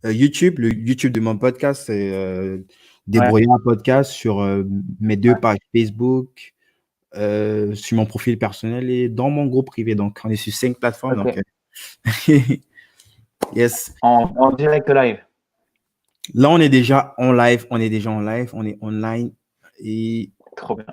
YouTube, le YouTube de mon podcast, c'est Ouais, Débrouillard Podcast sur mes deux ouais, pages Facebook, sur mon profil personnel et dans mon groupe privé. Donc, on est sur 5 plateformes. Donc, ok. yes. En direct live. Là, on est déjà en live. On est déjà en live. On est online et Trop bien.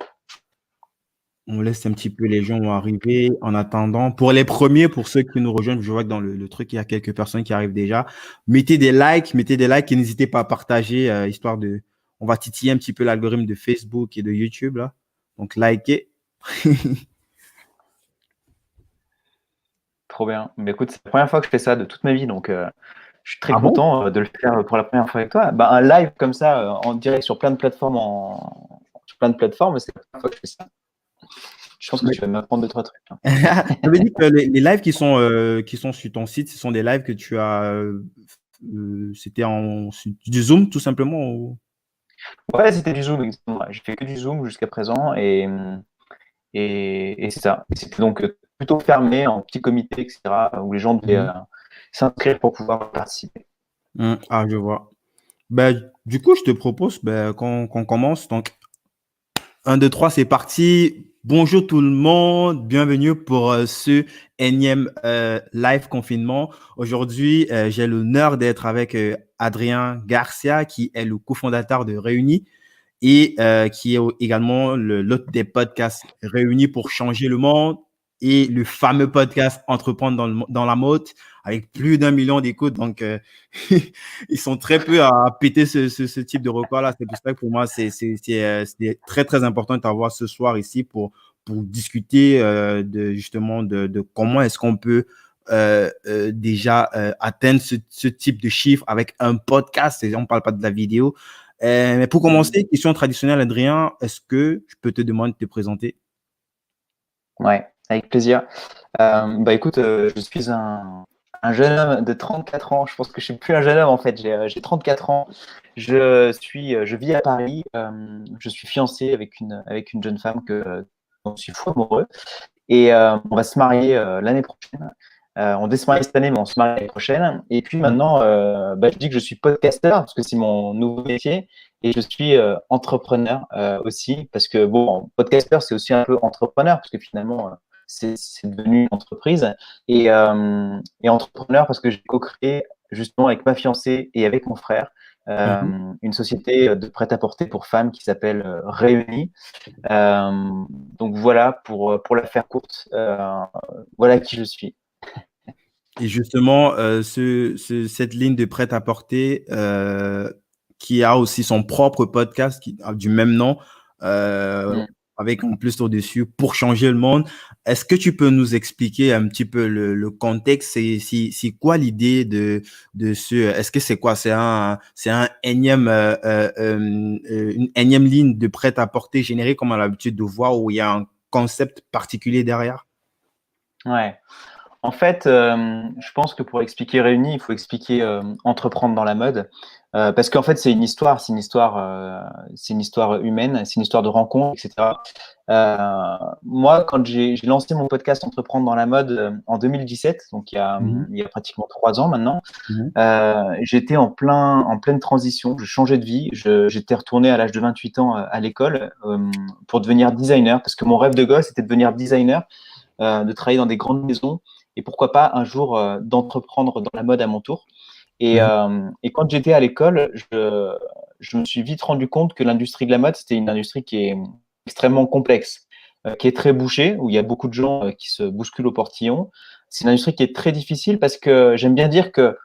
on laisse un petit peu les gens arriver en attendant. Pour les premiers, pour ceux qui nous rejoignent, je vois que dans le truc, il y a quelques personnes qui arrivent déjà. Mettez des likes et n'hésitez pas à partager, histoire de. On va titiller un petit peu l'algorithme de Facebook et de YouTube, là. Donc, likez. Trop bien. Mais écoute, c'est la première fois que je fais ça de toute ma vie, donc je suis très Ah bon? content de le faire pour la première fois avec toi. Bah, un live comme ça, en direct sur plein de plateformes, sur plein de plateformes, c'est la première fois que je fais ça. Je pense que tu vas m'apprendre deux, trois trucs, hein. Ça veut dire que les lives qui sont sur ton site, ce sont des lives que tu as. C'était du Zoom, tout simplement Ouais, c'était du Zoom, exactement. J'ai fait que du Zoom jusqu'à présent et c'est ça. Et c'était donc plutôt fermé, en petit comité, etc., où les gens devaient Mhm. s'inscrire pour pouvoir participer. Ah, je vois. Ben, du coup, je te propose qu'on commence. Donc, un 2 3 c'est parti. Bonjour tout le monde, bienvenue pour ce énième live confinement. Aujourd'hui, j'ai l'honneur d'être avec Adrien Garcia, qui est le cofondateur de Réunis et qui est également l'hôte des podcasts Réunis pour changer le monde et le fameux podcast Entreprendre dans la mode avec plus d'1 million d'écoutes. Donc, ils sont très peu à péter ce type de record-là. C'est pour ça que pour moi, c'est très, très important de t'avoir ce soir ici pour discuter justement de comment est-ce qu'on peut déjà atteindre ce type de chiffre avec un podcast. On ne parle pas de la vidéo. Mais pour commencer, question traditionnelle, Adrien, est-ce que je peux te demander de te présenter? Ouais, avec plaisir. Bah écoute, je suis un jeune homme de 34 ans. Je pense que je suis plus un jeune homme en fait. J'ai 34 ans. Je vis à Paris. Je suis fiancé avec une jeune femme dont je suis fou amoureux. Et on va se marier l'année prochaine. On devait se marier cette année, mais on se marie l'année prochaine. Et puis maintenant, bah, je dis que je suis podcasteur parce que c'est mon nouveau métier. Et je suis entrepreneur aussi parce que, bon, podcasteur, c'est aussi un peu entrepreneur parce que finalement, c'est devenu une entreprise. Et entrepreneur parce que j'ai co-créé justement avec ma fiancée et avec mon frère Mhm. une société de prêt-à-porter pour femmes qui s'appelle Réunis. Euh, donc voilà, pour la faire courte, voilà qui je suis. Et justement, cette ligne de prêt-à-porter qui a aussi son propre podcast qui a du même nom, euh, Mm. avec en plus au-dessus pour changer le monde. Est-ce que tu peux nous expliquer un petit peu le contexte? C'est quoi l'idée de ce. Est-ce que c'est quoi? C'est un énième, une énième ligne de prêt-à-porter générée comme on a l'habitude de voir où il y a un concept particulier derrière? Ouais. En fait, je pense que pour expliquer Réunis, il faut expliquer entreprendre dans la mode. Parce qu'en fait, c'est une histoire humaine, c'est une histoire de rencontre, etc. Moi, quand j'ai lancé mon podcast Entreprendre dans la mode en 2017, donc Mhm. il y a pratiquement 3 ans maintenant, Mhm. j'étais en pleine transition, je changeais de vie, j'étais retourné à l'âge de 28 ans à l'école pour devenir designer, parce que mon rêve de gosse était de devenir designer, de travailler dans des grandes maisons, et pourquoi pas un jour d'entreprendre dans la mode à mon tour. Mhm. Et quand j'étais à l'école, je me suis vite rendu compte que l'industrie de la mode, c'était une industrie qui est extrêmement complexe, qui est très bouchée, où il y a beaucoup de gens qui se bousculent au portillon. C'est une industrie qui est très difficile parce que j'aime bien dire que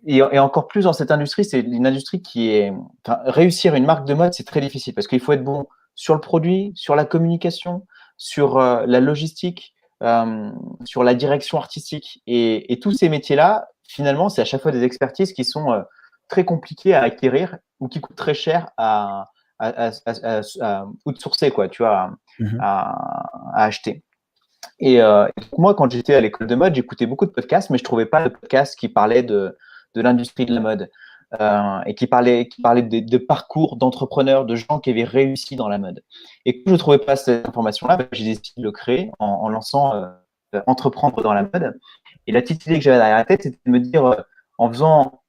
et encore plus dans cette industrie, c'est une industrie qui est, enfin, réussir une marque de mode, c'est très difficile parce qu'il faut être bon sur le produit, sur la communication, sur la logistique, euh, sur la direction artistique. Et tous ces métiers-là, finalement, c'est à chaque fois des expertises qui sont très compliquées à acquérir ou qui coûtent très cher à outsourcer, quoi, tu vois, Mhm. à acheter. Et donc moi, quand j'étais à l'école de mode, j'écoutais beaucoup de podcasts, mais je trouvais pas de podcasts qui parlaient de l'industrie de la mode et qui parlaient de parcours d'entrepreneurs, de gens qui avaient réussi dans la mode. Et quand je ne trouvais pas cette information-là, bah, j'ai décidé de le créer en lançant Entreprendre dans la mode. Et la petite idée que j'avais derrière la tête, c'était de me dire, en faisant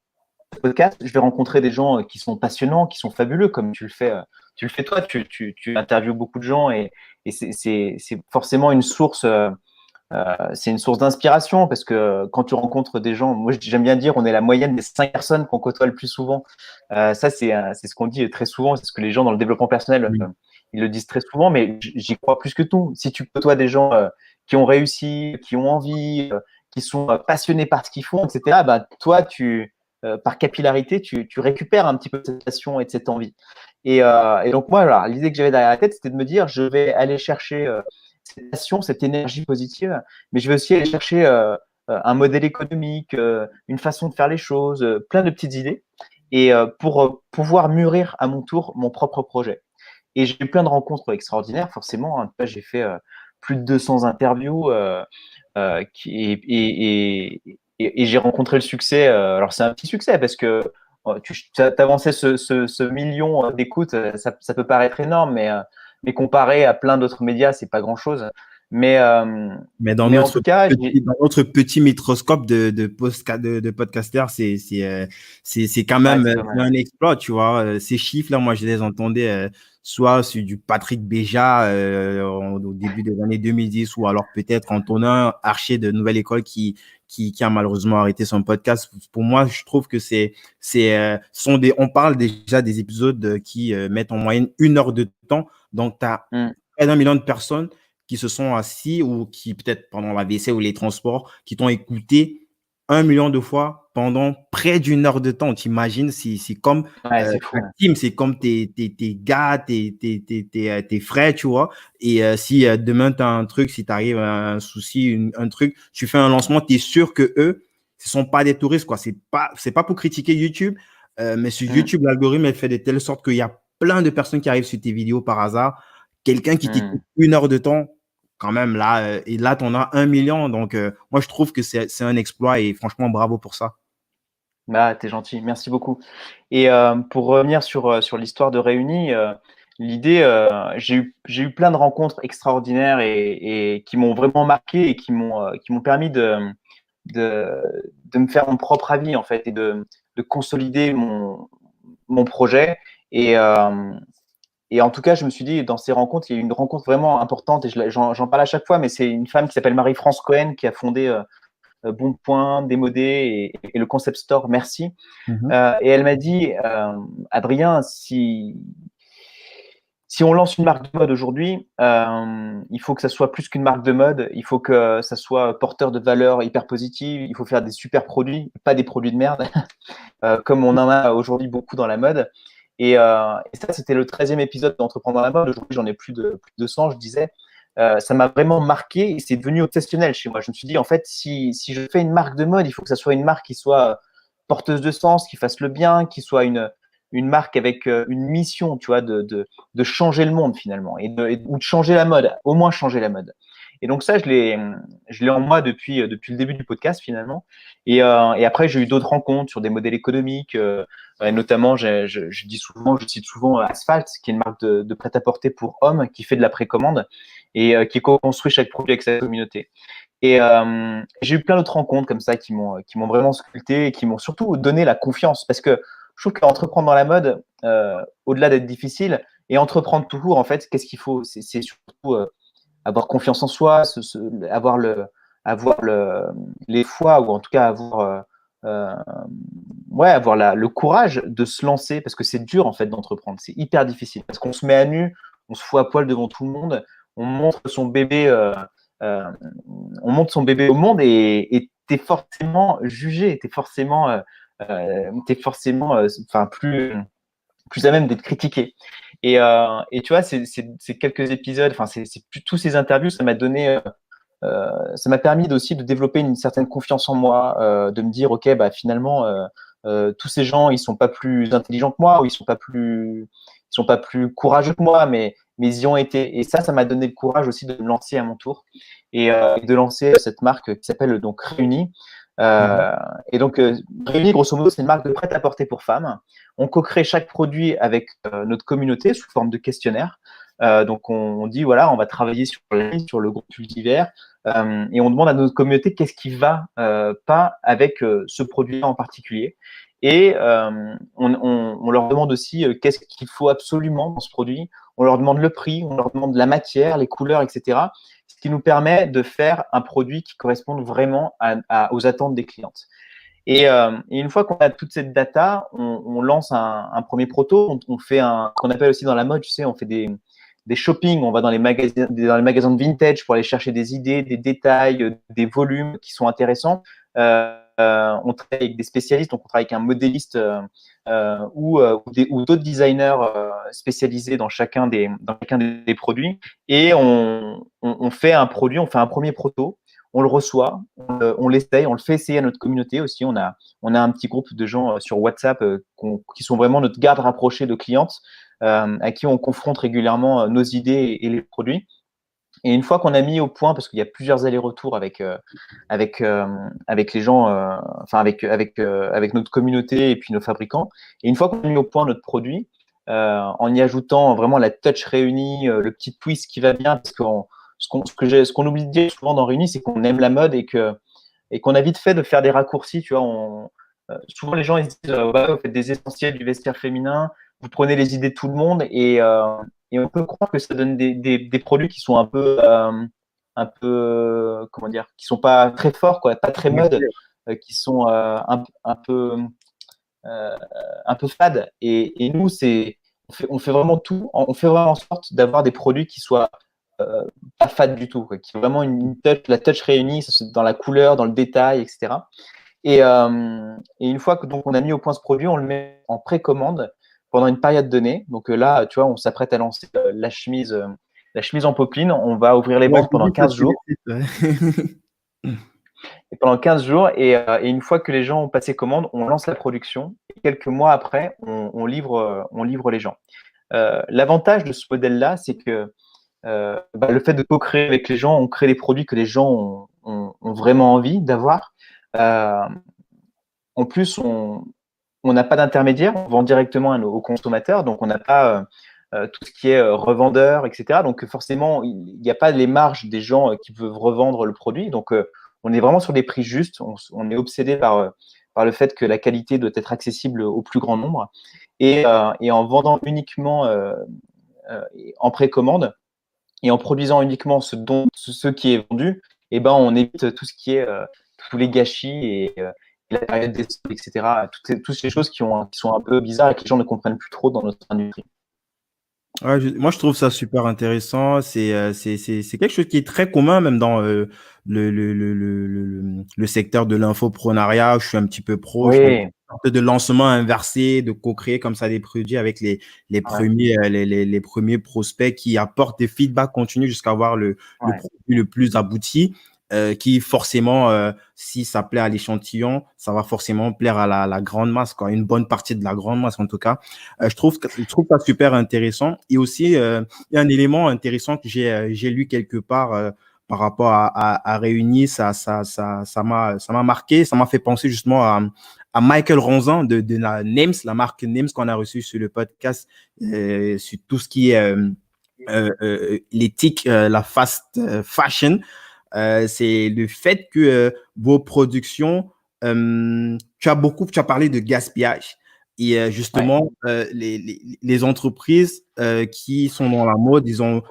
ce podcast, je vais rencontrer des gens qui sont passionnants, qui sont fabuleux, comme tu le fais toi. Tu interviews beaucoup de gens et c'est forcément une source. C'est une source d'inspiration parce que quand tu rencontres des gens, moi j'aime bien dire, on est la moyenne des 5 personnes qu'on côtoie le plus souvent. Ça, c'est ce qu'on dit très souvent, c'est ce que les gens dans le développement personnel, Oui. ils le disent très souvent, mais j'y crois plus que tout. Si tu côtoies des gens qui ont réussi, qui ont envie, qui sont passionnés par ce qu'ils font, etc., bah, toi, par capillarité, tu récupères un petit peu cette passion et de cette envie. Et donc, moi, alors, l'idée que j'avais derrière la tête, c'était de me dire, je vais aller chercher cette passion, cette énergie positive, mais je vais aussi aller chercher un modèle économique, une façon de faire les choses, plein de petites idées, et pour pouvoir mûrir à mon tour mon propre projet. Et j'ai eu plein de rencontres extraordinaires, forcément. Hein. J'ai fait plus de 200 interviews et j'ai rencontré le succès. Alors, c'est un petit succès parce que tu avançais ce million d'écoutes, ça peut paraître énorme, mais comparé à plein d'autres médias, c'est pas grand-chose. Mais, euh, Mais mais en tout cas, dans notre petit microscope de podcasters, c'est quand ouais, même c'est pas c'est mal. un exploit, tu vois. Ces chiffres-là, moi, je les entendais soit sur du Patrick Béja au début des années 2010, ou alors peut-être Antonin Archer de Nouvelle École qui a malheureusement arrêté son podcast. Pour moi, je trouve que on parle déjà des épisodes qui mettent en moyenne 1 heure de temps. Donc, tu as Mm. près d'1 million de personnes qui se sont assis ou qui, peut-être pendant la WC ou les transports, qui t'ont écouté 1 million de fois pendant près d'1 heure de temps. T'imagines, c'est comme Ouais, c'est ta fou. team, c'est comme tes gars, tes frères, tu vois. Et si demain, tu as un truc, si tu arrives à un souci, un truc, tu fais un lancement, tu es sûr que eux, ce sont pas des touristes, quoi. C'est pas pour critiquer YouTube, mais sur Mm. YouTube, l'algorithme, elle fait de telle sorte qu'il y a plein de personnes qui arrivent sur tes vidéos par hasard. Quelqu'un qui t'écoute Mm. 1 heure de temps, quand même, là, et là, tu en as 1 million. Donc, moi, je trouve que c'est un exploit et franchement, bravo pour ça. Bah, t'es gentil, merci beaucoup. Et pour revenir sur l'histoire de Réunis, l'idée, j'ai eu plein de rencontres extraordinaires et qui m'ont vraiment marqué et qui m'ont permis de, de me faire mon propre avis en fait et de consolider mon projet. Et, euh, et en tout cas, je me suis dit, dans ces rencontres, il y a eu une rencontre vraiment importante et j'en parle à chaque fois, mais c'est une femme qui s'appelle Marie-France Cohen qui a fondé Bonpoint, Démodé et le concept store Merci. Mhm. Et elle m'a dit, Adrien, si on lance une marque de mode aujourd'hui, il faut que ça soit plus qu'une marque de mode, il faut que ça soit porteur de valeurs hyper positives, il faut faire des super produits, pas des produits de merde, comme on en a aujourd'hui beaucoup dans la mode. Et ça, c'était le 13e épisode d'Entreprendre dans la mode. Aujourd'hui, j'en ai plus de 100, je disais. Ça m'a vraiment marqué et c'est devenu obsessionnel chez moi. Je me suis dit, en fait, si je fais une marque de mode, il faut que ça soit une marque qui soit porteuse de sens, qui fasse le bien, qui soit une marque avec une mission, tu vois, de changer le monde finalement, ou de changer la mode, au moins changer la mode. Et donc ça, je l'ai en moi depuis le début du podcast finalement. Et après, j'ai eu d'autres rencontres sur des modèles économiques, notamment, je cite souvent Asphalt, qui est une marque de prêt-à-porter pour hommes qui fait de la précommande et qui co-construit chaque produit avec sa communauté. Et j'ai eu plein d'autres rencontres comme ça qui m'ont vraiment sculpté et qui m'ont surtout donné la confiance. Parce que je trouve qu'entreprendre dans la mode, au-delà d'être difficile, et entreprendre toujours, en fait, qu'est-ce qu'il faut? C'est surtout avoir confiance en soi, avoir les fois, ou en tout cas euh, ouais, avoir le courage de se lancer, parce que c'est dur, en fait, d'entreprendre. C'est hyper difficile. Parce qu'on se met à nu, on se fout à poil devant tout le monde, on montre son bébé. Euh, on monte son bébé au monde et tu es forcément jugé, tu es forcément, enfin, plus à même d'être critiqué. Et tu vois, ces quelques épisodes, enfin, tous ces interviews, ça m'a permis aussi de développer une certaine confiance en moi, de me dire, OK, bah, finalement, tous ces gens, ils sont pas plus intelligents que moi, ou ils sont pas plus courageux que moi, mais ils y ont été. Et ça m'a donné le courage aussi de me lancer à mon tour et de lancer cette marque qui s'appelle donc Réunis. Mhm. Euh, et donc, Réunis, grosso modo, c'est une marque de prêt-à-porter pour femmes. On co-crée chaque produit avec notre communauté sous forme de questionnaire. Donc, on dit, voilà, on va travailler sur le groupe multivers et on demande à notre communauté qu'est-ce qui va pas avec ce produit en particulier. Et on leur demande aussi qu'est-ce qu'il faut absolument dans ce produit. On leur demande le prix, on leur demande la matière, les couleurs, etc. Ce qui nous permet de faire un produit qui corresponde vraiment aux attentes des clientes. Et une fois qu'on a toute cette data, on lance un premier proto. On fait qu'on appelle aussi dans la mode, tu sais, on fait des shopping. On va dans les magasins de vintage pour aller chercher des idées, des détails, des volumes qui sont intéressants. On travaille avec des spécialistes, donc on travaille avec un modéliste ou d'autres designers spécialisés dans chacun des produits. Et on fait un produit, on fait un premier proto. On le reçoit, on l'essaye, on le fait essayer à notre communauté aussi. On a un petit groupe de gens sur WhatsApp qui sont vraiment notre garde rapprochée de clientes, à qui on confronte régulièrement nos idées et les produits. Et une fois qu'on a mis au point, parce qu'il y a plusieurs allers-retours avec les gens, enfin avec notre communauté et puis nos fabricants. Et une fois qu'on a mis au point notre produit, en y ajoutant vraiment la touch réunie, le petit twist qui va bien, parce que ce qu'on oublie de dire souvent dans Réunis, c'est qu'on aime la mode et qu'on a vite fait de faire des raccourcis. Tu vois, souvent les gens ils se disent bah, vous faites des essentiels du vestiaire féminin, vous prenez les idées de tout le monde et on peut croire que ça donne des produits qui sont comment dire, qui sont pas très forts, quoi, pas très mode, qui sont un peu fades. Et nous, on fait vraiment tout, on fait vraiment en sorte d'avoir des produits qui soient pas fades du tout, quoi, qui ont vraiment la touch réunie dans la couleur, dans le détail, etc. Et une fois que donc on a mis au point ce produit, on le met en précommande pendant une période donnée. Donc là, tu vois, on s'apprête à lancer la chemise en popeline. On va ouvrir les Ouais, ventes j'ai pendant vu ça 15 sur les jours. sites, ouais. Et pendant 15 jours, et une fois que les gens ont passé commande, on lance la production. Et quelques mois après, on livre les gens. L'avantage de ce modèle-là, c'est que le fait de co-créer avec les gens, on crée des produits que les gens ont vraiment envie d'avoir. En plus, on n'a pas d'intermédiaire, on vend directement aux consommateurs, donc on n'a pas tout ce qui est revendeur, etc. Donc forcément, il n'y a pas les marges des gens qui peuvent revendre le produit. Donc on est vraiment sur des prix justes. On est obsédé par le fait que la qualité doit être accessible au plus grand nombre. Et en vendant uniquement en précommande et en produisant uniquement ce qui est vendu, eh ben, on évite tout ce qui est tous les gâchis et la période des soldes, etc. Toutes ces choses qui sont un peu bizarres et que les gens ne comprennent plus trop dans notre industrie. Ouais, moi, je trouve ça super intéressant. C'est quelque chose qui est très commun, même dans le secteur de l'infoprenariat. Je suis un petit peu pro. Je fais une Oui, sorte de lancement inversé, de co-créer comme ça des produits avec ouais, les premiers prospects qui apportent des feedbacks continus jusqu'à avoir le ouais, produit le plus abouti. Qui forcément, si ça plaît à l'échantillon, ça va forcément plaire à la grande masse, quoi, une bonne partie de la grande masse en tout cas. Je trouve ça super intéressant. Et aussi, il y a un élément intéressant que j'ai lu quelque part par rapport à Réunis. Ça m'a marqué. Ça m'a fait penser justement à Michael Ronzan de la NEMS, la marque NEMS qu'on a reçue sur le podcast, sur tout ce qui est l'éthique, la fast fashion. C'est le fait que vos productions, tu as parlé de gaspillage. Et ouais, justement, les entreprises qui sont dans la mode, ils ont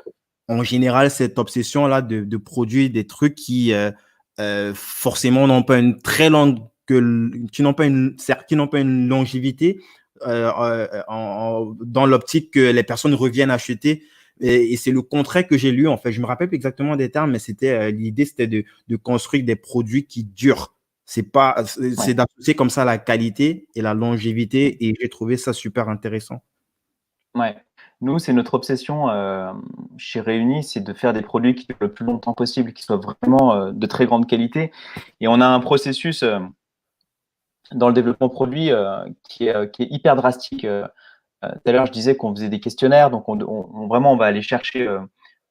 en général cette obsession-là de produire des trucs qui forcément n'ont pas une très longue, qui n'ont pas une longévité dans l'optique que les personnes reviennent acheter. Et c'est le contraire que j'ai lu, en fait. Je me rappelle plus exactement des termes, mais l'idée, c'était de construire des produits qui durent. C'est ouais. d'associer comme ça la qualité et la longévité. Et j'ai trouvé ça super intéressant. Ouais. Nous, c'est notre obsession chez Réunis, c'est de faire des produits qui durent le plus longtemps possible, qui soient vraiment de très grande qualité. Et on a un processus dans le développement produit qui est hyper drastique. Tout à l'heure, je disais qu'on faisait des questionnaires, donc vraiment, on va aller chercher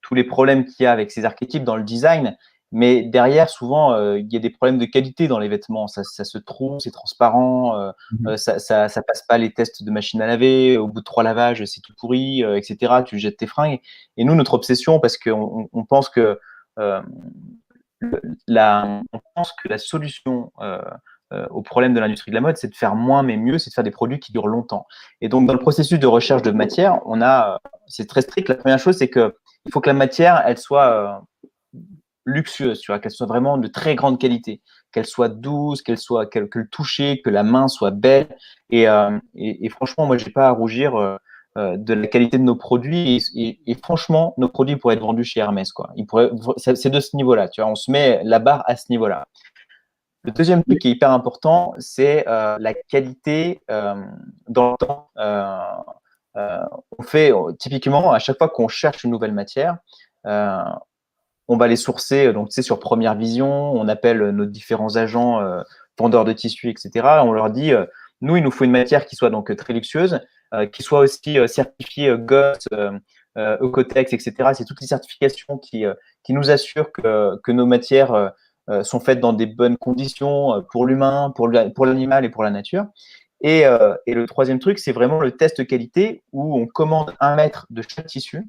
tous les problèmes qu'il y a avec ces archétypes dans le design. Mais derrière, souvent, il y a des problèmes de qualité dans les vêtements. Ça se trouve, c'est transparent, Mhm. ça passe pas les tests de machine à laver. Au bout de 3 lavages, c'est tout pourri, etc. Tu jettes tes fringues. Et nous, notre obsession, parce qu'on pense que euh, on pense que la solution au problème de l'industrie de la mode, c'est de faire moins mais mieux, c'est de faire des produits qui durent longtemps. Et donc, dans le processus de recherche de matière, c'est très strict. La première chose, c'est que il faut que la matière, elle soit luxueuse, tu vois, qu'elle soit vraiment de très grande qualité, qu'elle soit douce, que le toucher, que la main soit belle. Et franchement, moi, j'ai pas à rougir de la qualité de nos produits. Et franchement, nos produits pourraient être vendus chez Hermès, quoi. C'est de ce niveau-là, tu vois. On se met la barre à ce niveau-là. Le deuxième truc qui est hyper important, c'est la qualité dans le temps. On fait typiquement à chaque fois qu'on cherche une nouvelle matière. Euh, on va les sourcer, donc tu sais, sur Première Vision, on appelle nos différents agents vendeurs de tissus, etc. On leur dit, nous, il nous faut une matière qui soit donc très luxueuse, qui soit aussi certifiée GOTS, Ecotex, etc. C'est toutes les certifications qui nous assurent que nos matières sont faites dans des bonnes conditions pour l'humain, pour l'animal et pour la nature. Et le troisième truc, c'est vraiment le test qualité où on commande 1 mètre de chaque tissu,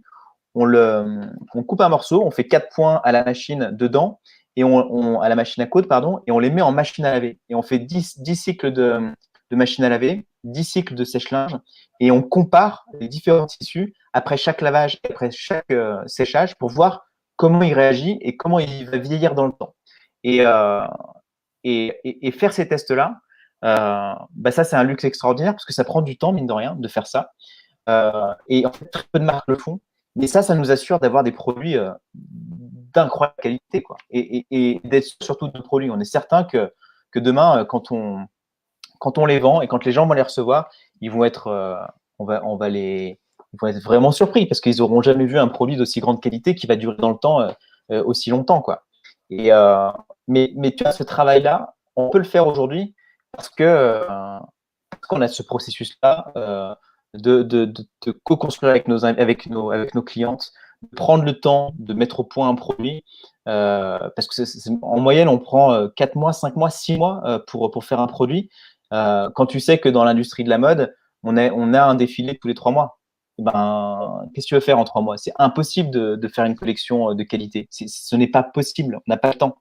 on coupe un morceau, on fait 4 points à la machine dedans, à la machine à coudre, pardon, et on les met en machine à laver. Et on fait 10 cycles de machine à laver, 10 cycles de sèche-linge, et on compare les différents tissus après chaque lavage et après chaque séchage pour voir comment il réagit et comment il va vieillir dans le temps. Et, euh, et faire ces tests-là, bah ça, c'est un luxe extraordinaire parce que ça prend du temps, mine de rien, de faire ça. Et en fait, très peu de marques le font. Mais ça nous assure d'avoir des produits d'incroyable qualité, quoi. Et d'être surtout de produits. On est certain que demain, quand on les vend et quand les gens vont les recevoir, ils vont être, ils vont être vraiment surpris parce qu'ils n'auront jamais vu un produit d'aussi grande qualité qui va durer dans le temps aussi longtemps, quoi. Et, mais tu vois, ce travail-là, on peut le faire aujourd'hui parce parce qu'on a ce processus-là de co-construire avec nos clientes, de prendre le temps de mettre au point un produit. Parce que en moyenne, on prend 4 mois, 5 mois, 6 mois pour faire un produit. Quand tu sais que dans l'industrie de la mode, on a un défilé tous les 3 mois. Ben, qu'est-ce que tu veux faire en 3 mois? C'est impossible de faire une collection de qualité. Ce n'est pas possible. On n'a pas le temps.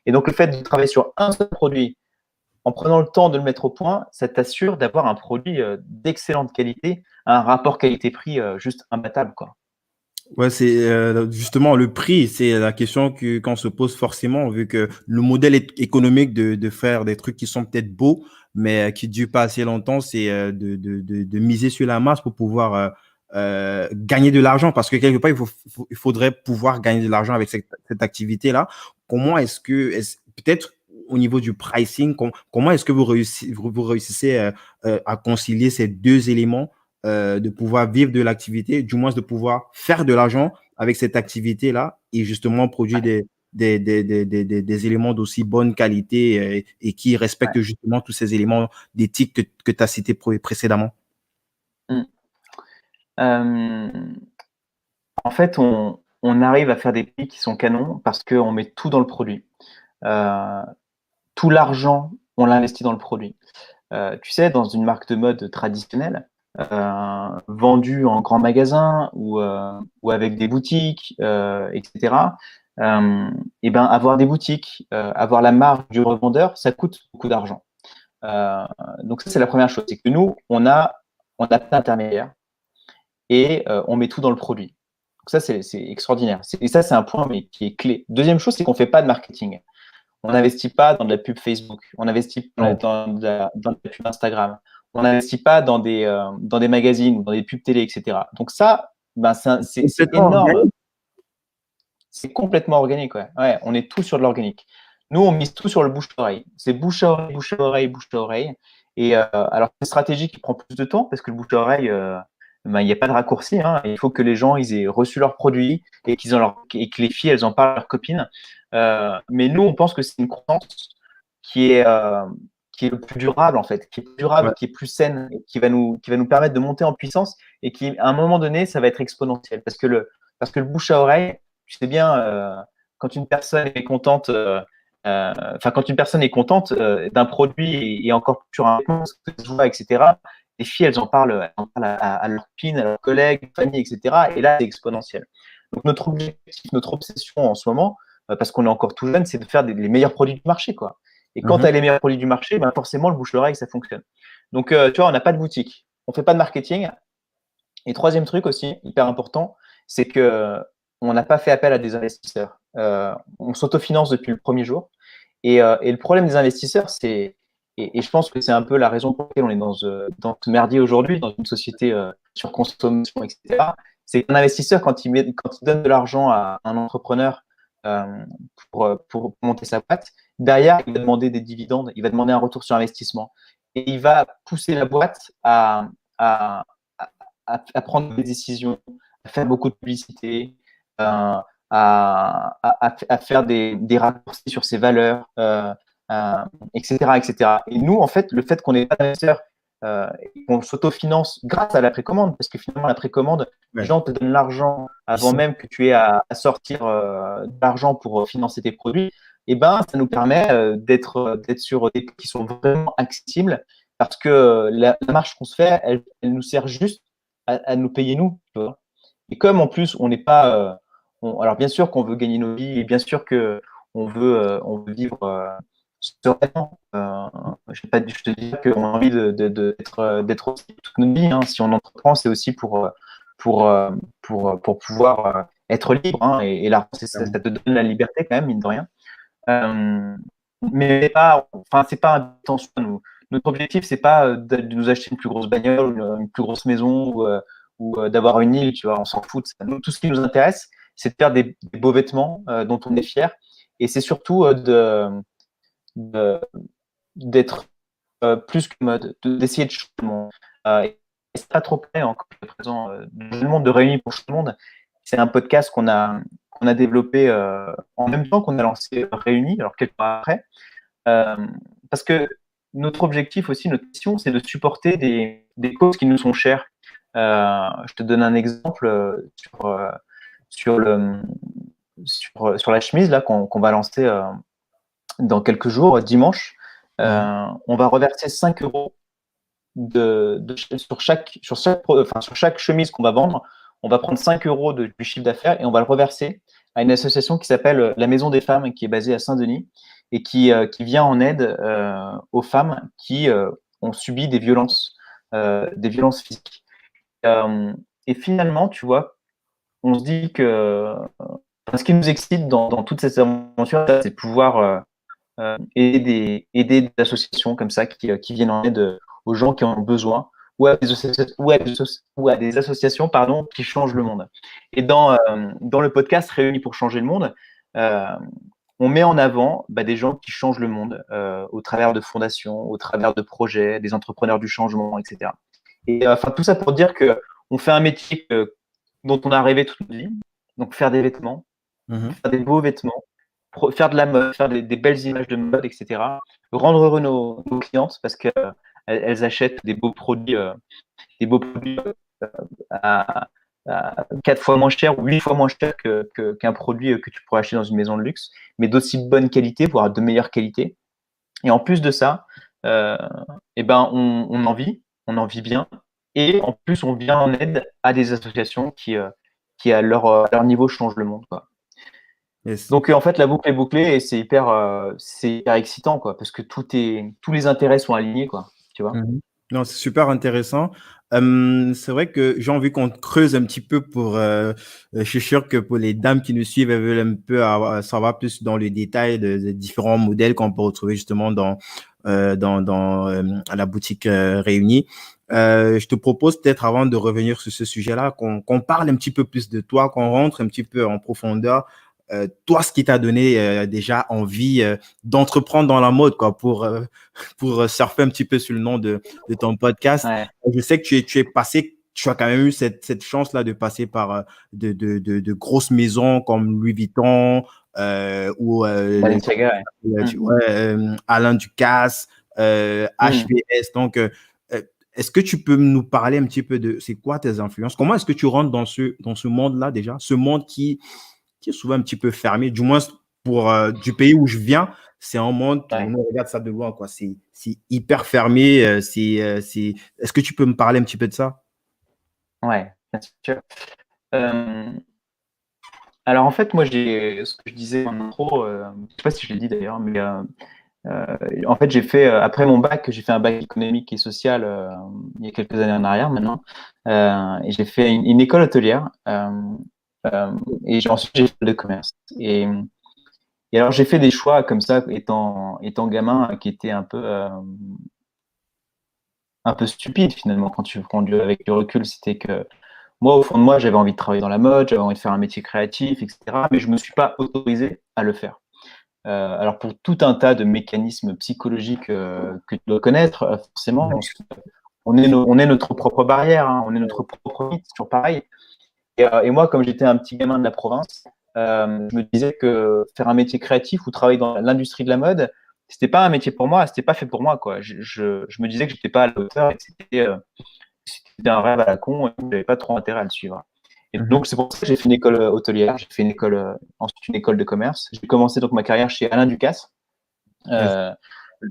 Et donc, le fait de travailler sur un seul produit, en prenant le temps de le mettre au point, ça t'assure d'avoir un produit d'excellente qualité, un rapport qualité-prix juste imbattable, quoi. Ouais, c'est justement le prix, c'est la question qu'on se pose forcément, vu que le modèle économique de faire des trucs qui sont peut-être beaux, mais qui ne durent pas assez longtemps, c'est de miser sur la masse pour pouvoir gagner de l'argent, parce que quelque part, il faudrait pouvoir gagner de l'argent avec cette activité-là. Comment peut-être au niveau du pricing, comment est-ce que vous réussissez à concilier ces deux éléments, de pouvoir vivre de l'activité, du moins de pouvoir faire de l'argent avec cette activité-là et justement produire des éléments d'aussi bonne qualité et qui Ouais. respectent justement tous ces éléments d'éthique que tu as cités précédemment. Mm. Euh, En fait, on arrive à faire des prix qui sont canons parce qu'on met tout dans le produit. Euh, Tout l'argent, on l'investit dans le produit. Tu sais, dans une marque de mode traditionnelle, vendue en grand magasin ou avec des boutiques, etc., et ben, avoir des boutiques, avoir la marge du revendeur, ça coûte beaucoup d'argent. Euh, donc ça, c'est la première chose. C'est que nous, on a pas d'intermédiaire et on met tout dans le produit. Donc ça, c'est extraordinaire. Et ça, c'est un point mais qui est clé. Deuxième chose, c'est qu'on ne fait pas de marketing. On n'investit pas dans de la pub Facebook. On n'investit pas Non. dans de la pub Instagram. On n'investit pas dans des magazines ou dans des pubs télé, etc. Donc ça, ben, c'est Complètement énorme. organique. C'est complètement organique. Ouais. Ouais, on est tout sur de l'organique. Nous, on mise tout sur le bouche-à-oreille. C'est bouche-à-oreille, bouche-à-oreille, bouche-à-oreille. Et alors, c'est une stratégie qui prend plus de temps parce que le bouche-à-oreille, ben, il n'y a pas de raccourci, hein. Il faut que les gens ils aient reçu leurs produits et que les filles, elles en parlent à leurs copines. Mais nous, on pense que c'est une croissance qui est, euh, qui est le plus durable, en fait, qui est plus durable, Ouais. qui est plus saine, et qui va nous permettre de monter en puissance et qui, à un moment donné, ça va être exponentiel. Parce que le bouche à oreille, tu sais bien, quand une personne est contente, quand une personne est contente d'un produit et encore plus sur un vêtement, ce que je vois, etc., les filles, elles en parlent à leurs copines, à leurs collègues, famille, etc. Et là, c'est exponentiel. Donc, notre objectif, notre obsession en ce moment, parce qu'on est encore tout jeune, c'est de faire les meilleurs produits du marché, quoi. Et quand tu as les meilleurs produits du marché, ben forcément, le bouche-l'oreille, ça fonctionne. Donc, tu vois, on n'a pas de boutique. On ne fait pas de marketing. Et troisième truc aussi, hyper important, c'est que on n'a pas fait appel à des investisseurs. On s'autofinance depuis le premier jour. Et le problème des investisseurs, et je pense que c'est un peu la raison pour laquelle on est dans ce merdier aujourd'hui, dans une société sur consommation, etc. C'est qu'un investisseur, quand il donne de l'argent à un entrepreneur euh, pour monter sa boîte, derrière, il va demander des dividendes, il va demander un retour sur investissement. Et il va pousser la boîte à, à prendre des décisions, à faire beaucoup de publicité, à faire des raccourcis sur ses valeurs, etc., etc. Et nous, en fait, le fait qu'on n'ait pas d'investisseurs, qu'on s'autofinance grâce à la précommande, parce que finalement, la précommande, les Ouais. gens te donnent l'argent avant même que tu aies à sortir de l'argent pour financer tes produits, et ben, ça nous permet d'être sur des prix qui sont vraiment accessibles, parce que la marge qu'on se fait, elle nous sert juste à nous payer nous, tu vois. Et comme en plus, on n'est pas. Alors, bien sûr qu'on veut gagner nos vies et bien sûr qu'on veut vivre sereinement. Je te dis pas qu'on a envie d'être aussi toute notre vie, hein. Si on entreprend, c'est aussi pour, euh, pour pouvoir être libre, hein. Et là, ça te donne la liberté quand même, mine de rien. Euh, mais pas, enfin, c'est pas un but en soi, nous. Notre objectif, c'est pas de nous acheter une plus grosse bagnole, une plus grosse maison ou d'avoir une île, tu vois, on s'en fout de ça. Nous, tout ce qui nous intéresse, c'est de faire des beaux vêtements dont on est fier. Et c'est surtout de- d'être plus que mode, d'essayer de changer le monde. Et c'est pas trop près encore à présent. Le monde de Réunis pour changer le monde, c'est un podcast qu'on a développé en même temps qu'on a lancé Réunis, alors quelques mois après. Euh, Parce que notre objectif aussi, notre mission, c'est de supporter des causes qui nous sont chères. Je te donne un exemple sur, le, sur la chemise là qu'on va lancer dans quelques jours, dimanche. Mhm. On va reverser 5 euros sur chaque chemise qu'on va vendre. On va prendre 5 euros du chiffre d'affaires et on va le reverser à une association qui s'appelle la Maison des Femmes, qui est basée à Saint-Denis et qui vient en aide aux femmes qui ont subi des violences physiques. Euh, et finalement, tu vois, on se dit que ce qui nous excite dans toute cette aventure, c'est de pouvoir aider des associations comme ça qui viennent en aide aux gens qui en ont besoin ou à des associations pardon, qui changent le monde. Et dans le podcast Réunis pour changer le monde, euh, on met en avant des gens qui changent le monde au travers de fondations, au travers de projets, des entrepreneurs du changement, etc. Et enfin, tout ça pour dire qu'on fait un métier dont on a rêvé toute notre vie, donc faire des vêtements, Mhm. faire des beaux vêtements, faire de la mode, faire des belles images de mode, etc. Rendre heureux nos clientes parce qu'elles elles achètent des beaux produits à, à 4 fois moins cher ou 8 fois moins cher qu'un produit que tu pourrais acheter dans une maison de luxe, mais d'aussi bonne qualité, voire de meilleure qualité. Et en plus de ça, euh, eh ben on en vit bien. Et en plus, on vient en aide à des associations qui à leur niveau, changent le monde, quoi. Yes. Donc, en fait, la boucle est bouclée et c'est hyper excitant, quoi, parce que tous les intérêts sont alignés, quoi, tu vois. Mhm. Non, c'est super intéressant. C'est vrai que j'ai envie qu'on creuse un petit peu je suis sûr que pour les dames qui nous suivent, elles veulent un peu savoir plus dans le détail de différents modèles qu'on peut retrouver justement dans la boutique Réunie. Je te propose peut-être avant de revenir sur ce sujet-là, qu'on parle un petit peu plus de toi, qu'on rentre un petit peu en profondeur. Toi, ce qui t'a donné déjà envie d'entreprendre dans la mode, quoi, pour surfer un petit peu sur le nom de ton podcast. Ouais. Je sais que tu es passé, tu as quand même eu cette chance-là de passer par de grosses maisons comme Louis Vuitton ou Balenciaga, ouais. ouais, Alain Ducasse, Mm. HVS. Donc, est-ce que tu peux nous parler un petit peu de c'est quoi tes influences? Comment est-ce que tu rentres dans ce monde-là déjà? Ce monde qui qui est souvent un petit peu fermé, du moins pour du pays où je viens. C'est un monde, tout le Ouais, monde regarde ça de loin, quoi. C'est hyper fermé. Est-ce que tu peux me parler un petit peu de ça? ouais, bien sûr. Euh, alors en fait, moi, ce que je disais en intro, je sais pas si je l'ai dit d'ailleurs, mais en fait, après mon bac, j'ai fait un bac économique et social il y a quelques années en arrière maintenant, et j'ai fait une école hôtelière, euh, et ensuite j'ai fait de commerce. Et alors j'ai fait des choix comme ça, étant gamin, qui étaient un peu stupides finalement quand tu prends avec du recul. C'était que moi, au fond de moi, j'avais envie de travailler dans la mode, j'avais envie de faire un métier créatif, etc. Mais je me suis pas autorisé à le faire. Alors pour tout un tas de mécanismes psychologiques que tu dois connaître, forcément, on est notre propre barrière, hein, on est notre propre mythe, c'est toujours pareil. Et moi, comme j'étais un petit gamin de la province, je me disais que faire un métier créatif ou travailler dans l'industrie de la mode, c'était pas un métier pour moi, c'était pas fait pour moi, quoi. Je me disais que j'étais pas à la hauteur et que c'était un rêve à la con et que j'avais pas trop intérêt à le suivre. Et Mhm. donc, c'est pour ça que j'ai fait une école hôtelière, j'ai fait ensuite une école de commerce. J'ai commencé donc ma carrière chez Alain Ducasse, Yes. euh,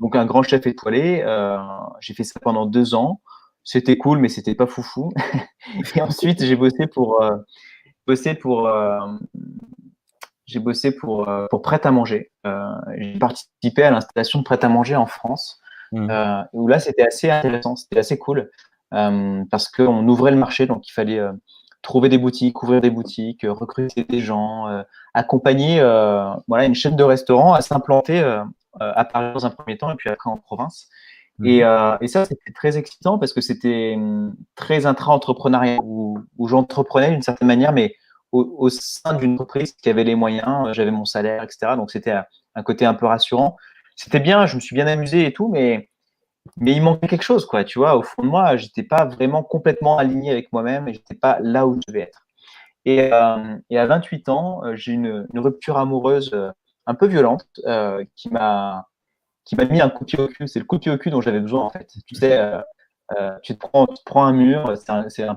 donc un grand chef étoilé. J'ai fait ça pendant 2 ans. C'était cool, mais c'était pas foufou. Et ensuite, bossé pour, euh, pour Prêt-à-Manger. J'ai participé à l'installation de Prêt-à-Manger en France, Mhm. où là, c'était assez intéressant, c'était assez cool, parce qu'on ouvrait le marché, donc il fallait trouver des boutiques, ouvrir des boutiques, recruter des gens, accompagner voilà, une chaîne de restaurants à s'implanter à Paris dans un premier temps, et puis après en province. Mhm. Et ça, c'était très excitant parce que c'était très intra-entrepreneurial, où j'entreprenais d'une certaine manière, mais au sein d'une entreprise qui avait les moyens, j'avais mon salaire, etc. Donc c'était un côté un peu rassurant. C'était bien, je me suis bien amusé et tout, mais il manquait quelque chose, quoi. Tu vois, au fond de moi, j'étais pas vraiment complètement aligné avec moi-même et j'étais pas là où je devais être. Et à 28 ans, j'ai une rupture amoureuse un peu violente qui m'a mis un coup de pied au cul. C'est le coup de pied au cul dont j'avais besoin, en fait. Tu sais, tu te prends un mur,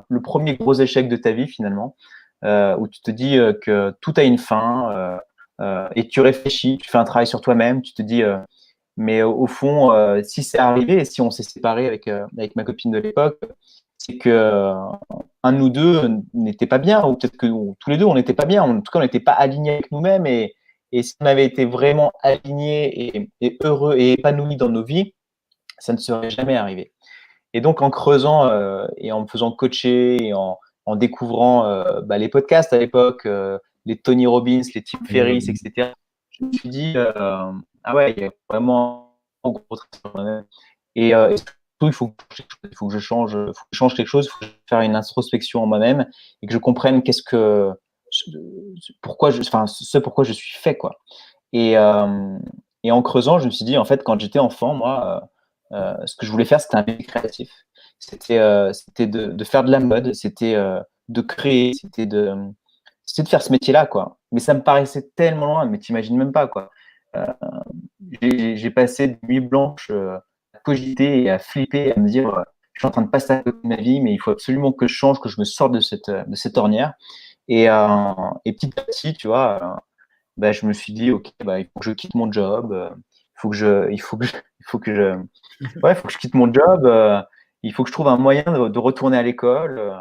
le premier gros échec de ta vie, finalement, où tu te dis que tout a une fin, et tu réfléchis, tu fais un travail sur toi-même, tu te dis, mais au fond, si c'est arrivé et si on s'est séparé avec ma copine de l'époque, c'est que un de nous deux n'était pas bien, ou peut-être que tous les deux, on n'était pas bien. En tout cas, on n'était pas alignés avec nous-mêmes. Et si on avait été vraiment alignés et heureux et épanouis dans nos vies, ça ne serait jamais arrivé. Et donc, en creusant et en me faisant coacher et en découvrant bah, les podcasts à l'époque, les Tony Robbins, les Tim Ferriss, etc., je me suis dit, ah ouais, il y a vraiment un gros travail sur moi-même. Et surtout, il faut que je change quelque chose, il faut que je fasse une introspection en moi-même et que je comprenne pourquoi je suis fait, quoi. Et, euh, et en creusant, je me suis dit, en fait, quand j'étais enfant, moi, ce que je voulais faire, c'était un métier créatif. C'était de faire de la mode, c'était de créer, c'était de faire ce métier-là, quoi. Mais ça me paraissait tellement loin, mais t'imagines même pas, quoi. Euh, j'ai passé des nuits blanches à cogiter et à flipper, à me dire, je suis en train de passer à côté de ma vie, mais il faut absolument que je change, que je me sorte de cette ornière. Et petit à petit, tu vois, bah, je me suis dit, ok, bah, il faut que je quitte mon job, il faut que je quitte mon job, il faut que je trouve un moyen de retourner à l'école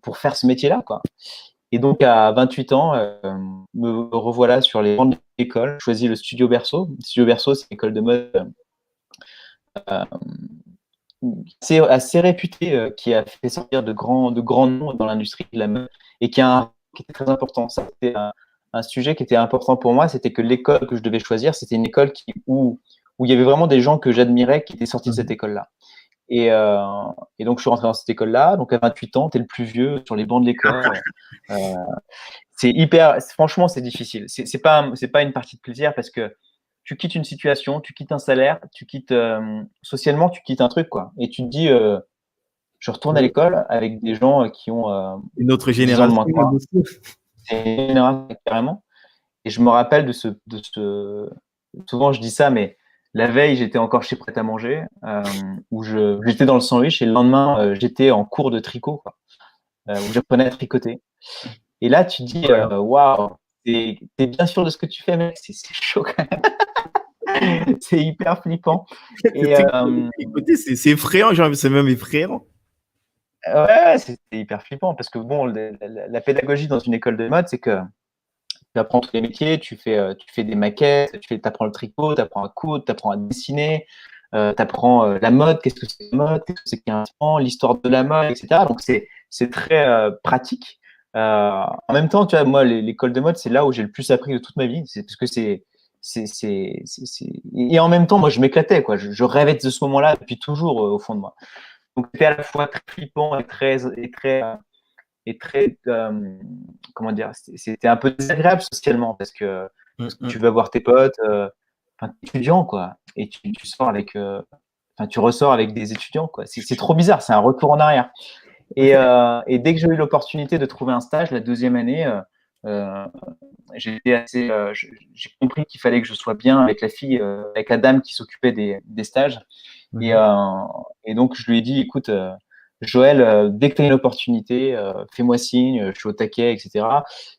pour faire ce métier-là, quoi. Et donc, à 28 ans, me revoilà sur les bancs de l'école, je choisis le Studio Berceau. Le Studio Berceau, c'est une école de mode euh, assez réputée, qui a fait sortir de grands noms dans l'industrie de la mode et qui était très important. Ça, c'était un sujet qui était important pour moi, c'était que l'école que je devais choisir, c'était une école où il y avait vraiment des gens que j'admirais qui étaient sortis de cette Mhm. école-là. Et, euh, et donc, je suis rentré dans cette école-là. Donc, à 28 ans, tu es le plus vieux sur les bancs de l'école. Euh, franchement, c'est difficile. C'est pas une partie de plaisir parce que tu quittes une situation, tu quittes un salaire, socialement, tu quittes un truc, quoi. Et tu te dis, je retourne à l'école avec des gens qui ont Une autre 10 ans de génération moins que moi. aussi. C'est une génération, carrément. Et je me rappelle souvent je dis ça, mais la veille, j'étais encore chez Prêt-à-Manger, où j'étais dans le sandwich et le lendemain, j'étais en cours de tricot, quoi, où j'apprenais à tricoter. Et là, tu te dis, waouh, t'es bien sûr de ce que tu fais, mec? C'est chaud quand même. C'est hyper flippant. Et Écoutez, c'est effrayant, c'est même effrayant. ouais, c'était hyper flippant parce que bon, la pédagogie dans une école de mode, c'est que tu apprends tous les métiers, tu fais des maquettes, tu apprends le tricot, tu apprends à coudre, tu apprends à dessiner, tu apprends la mode, qu'est-ce que c'est la mode, qu'est-ce que c'est qu'un vêtement, l'histoire de la mode, etc. Donc, c'est très pratique. En même temps, tu vois, moi, l'école de mode, c'est là où j'ai le plus appris de toute ma vie. C'est parce que Et en même temps, moi, je m'éclatais, quoi. Je rêvais de ce moment-là depuis toujours, au fond de moi. Donc, c'était à la fois très flippant et très comment dire, c'était un peu désagréable socialement parce que tu vas voir tes potes, enfin, t'es étudiant quoi, et tu sors avec, enfin, tu ressors avec des étudiants quoi. C'est trop bizarre, c'est un retour en arrière. Et dès que j'ai eu l'opportunité de trouver un stage la deuxième année, euh, j'étais assez, j'ai compris qu'il fallait que je sois bien avec la fille, avec la dame qui s'occupait des stages. Et, Mhm. euh, et donc, je lui ai dit, écoute, Joël, dès que tu as une opportunité, fais-moi signe, je suis au taquet, etc.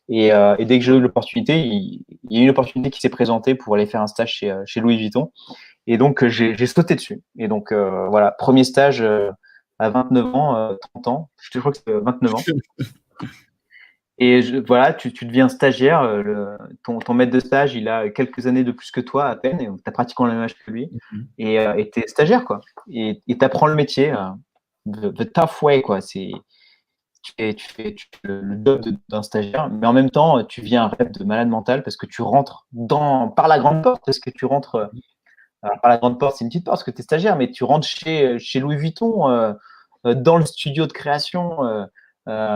Et dès que j'ai eu l'opportunité, il y a eu une opportunité qui s'est présentée pour aller faire un stage chez Louis Vuitton. Et donc, j'ai sauté dessus. Et donc, voilà, premier stage à 29 ans, 30 ans, je crois que c'est 29 ans. Et voilà, tu deviens stagiaire. Ton maître de stage, il a quelques années de plus que toi à peine. Tu as pratiquement le même âge que lui. Mhm. Et tu es stagiaire, quoi. Et tu apprends le métier the tough way, quoi. Tu fais le job d'un stagiaire, mais en même temps, tu vis un rêve de malade mental parce que tu rentres par la grande porte. Parce que tu rentres, alors, par la grande porte, c'est une petite porte parce que tu es stagiaire, mais tu rentres chez Louis Vuitton, dans le studio de création.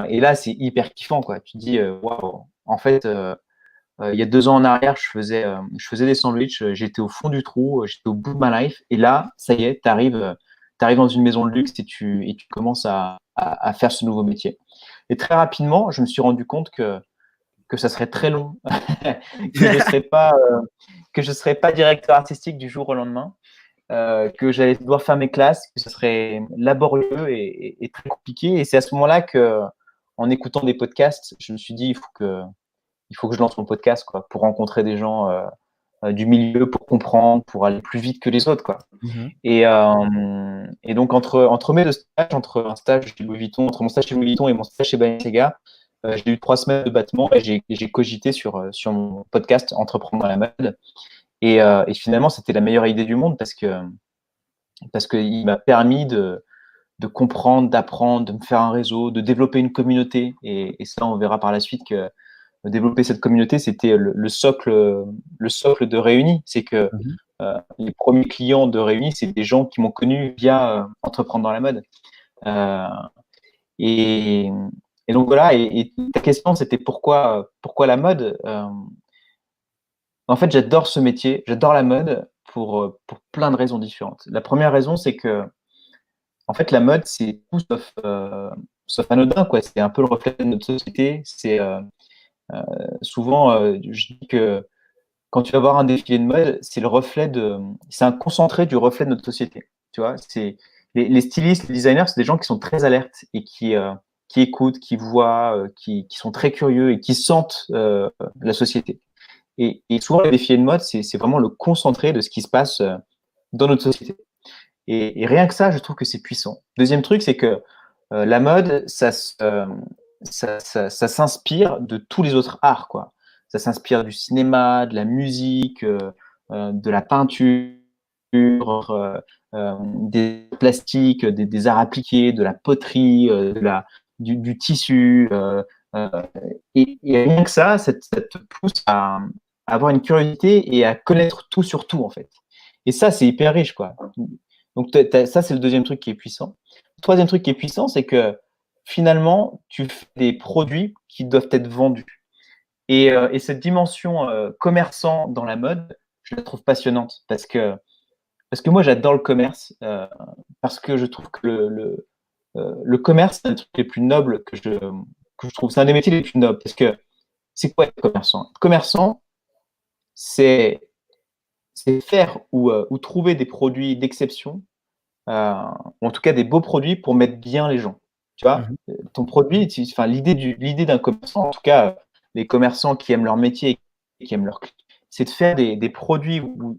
Et là, c'est hyper kiffant, quoi. Tu te dis, waouh, en fait, il y a 2 ans en arrière, je faisais des sandwichs, j'étais au fond du trou, j'étais au bout de ma life. Et là, ça y est, tu arrives dans une maison de luxe et tu commences à faire ce nouveau métier. Et très rapidement, je me suis rendu compte que ça serait très long, que je serais pas, que je serais pas directeur artistique du jour au lendemain, que j'allais devoir faire mes classes, que ce serait laborieux et très compliqué. Et c'est à ce moment-là que, en écoutant des podcasts, je me suis dit, il faut que je lance mon podcast, quoi, pour rencontrer des gens du milieu, pour comprendre, pour aller plus vite que les autres, quoi. Mhm. Et donc, entre mes deux stages, entre un stage chez Louis Vuitton, entre mon stage chez Louis Vuitton et mon stage chez Balenciaga, j'ai eu 3 semaines de battement et j'ai cogité sur mon podcast Entreprendre dans la mode. Et finalement, c'était la meilleure idée du monde parce qu'il m'a permis de comprendre, d'apprendre, de me faire un réseau, de développer une communauté. Et ça, on verra par la suite que développer cette communauté, c'était le socle de Réunis. C'est que Mhm. les premiers clients de Réunis, c'est des gens qui m'ont connu via Entreprendre dans la mode. Euh, et, et donc voilà, et ta question, c'était pourquoi la mode. En fait, j'adore ce métier, j'adore la mode pour plein de raisons différentes. La première raison, c'est que en fait, la mode, c'est tout sauf anodin, quoi. C'est un peu le reflet de notre société. Souvent, je dis que quand tu vas voir un défilé de mode, c'est un concentré du reflet de notre société. Tu vois, les stylistes, les designers, c'est des gens qui sont très alertes et qui écoutent, qui voient, qui sont très curieux et qui sentent la société. Et souvent, les défilés de mode, c'est vraiment le concentré de ce qui se passe dans notre société. Et rien que ça, je trouve que c'est puissant. Deuxième truc, c'est que la mode, ça s'inspire de tous les autres arts, quoi. Ça s'inspire du cinéma, de la musique, de la peinture, des plastiques, des arts appliqués, de la poterie, du tissu. Euh, et rien que ça te pousse à avoir une curiosité et à connaître tout sur tout, en fait. Et ça, c'est hyper riche, quoi. Donc, ça, c'est le deuxième truc qui est puissant. Le troisième truc qui est puissant, c'est que finalement, tu fais des produits qui doivent être vendus. Et cette dimension commerçant dans la mode, je la trouve passionnante parce que moi, j'adore le commerce, parce que je trouve que le commerce, c'est un des trucs les plus nobles que je trouve. C'est un des métiers les plus nobles parce que c'est quoi être commerçant? Être commerçant, c'est faire ou trouver des produits d'exception, ou en tout cas des beaux produits pour mettre bien les gens. Tu vois, Mhm. ton produit, enfin, l'idée d'un commerçant, en tout cas, les commerçants qui aiment leur métier et qui aiment leur client, c'est de faire des produits ou